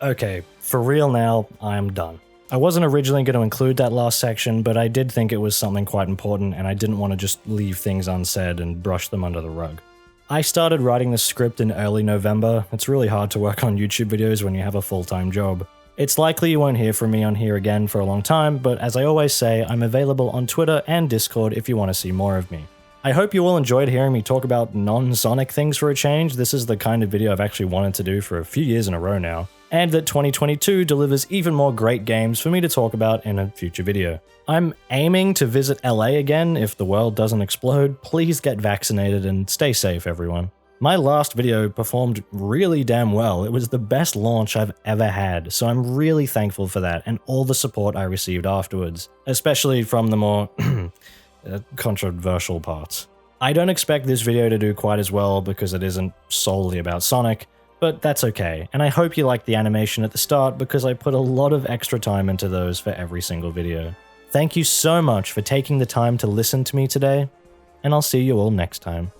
Okay, for real now, I'm done. I wasn't originally going to include that last section, but I did think it was something quite important and I didn't want to just leave things unsaid and brush them under the rug. I started writing the script in early November. It's really hard to work on YouTube videos when you have a full-time job. It's likely you won't hear from me on here again for a long time, but as I always say, I'm available on Twitter and Discord if you want to see more of me. I hope you all enjoyed hearing me talk about non-Sonic things for a change. This is the kind of video I've actually wanted to do for a few years in a row now, and that 2022 delivers even more great games for me to talk about in a future video. I'm aiming to visit LA again if the world doesn't explode. Please get vaccinated and stay safe, everyone. My last video performed really damn well. It was the best launch I've ever had, so I'm really thankful for that and all the support I received afterwards, especially from the more controversial parts. I don't expect this video to do quite as well because it isn't solely about Sonic, but that's okay, and I hope you liked the animation at the start because I put a lot of extra time into those for every single video. Thank you so much for taking the time to listen to me today, and I'll see you all next time.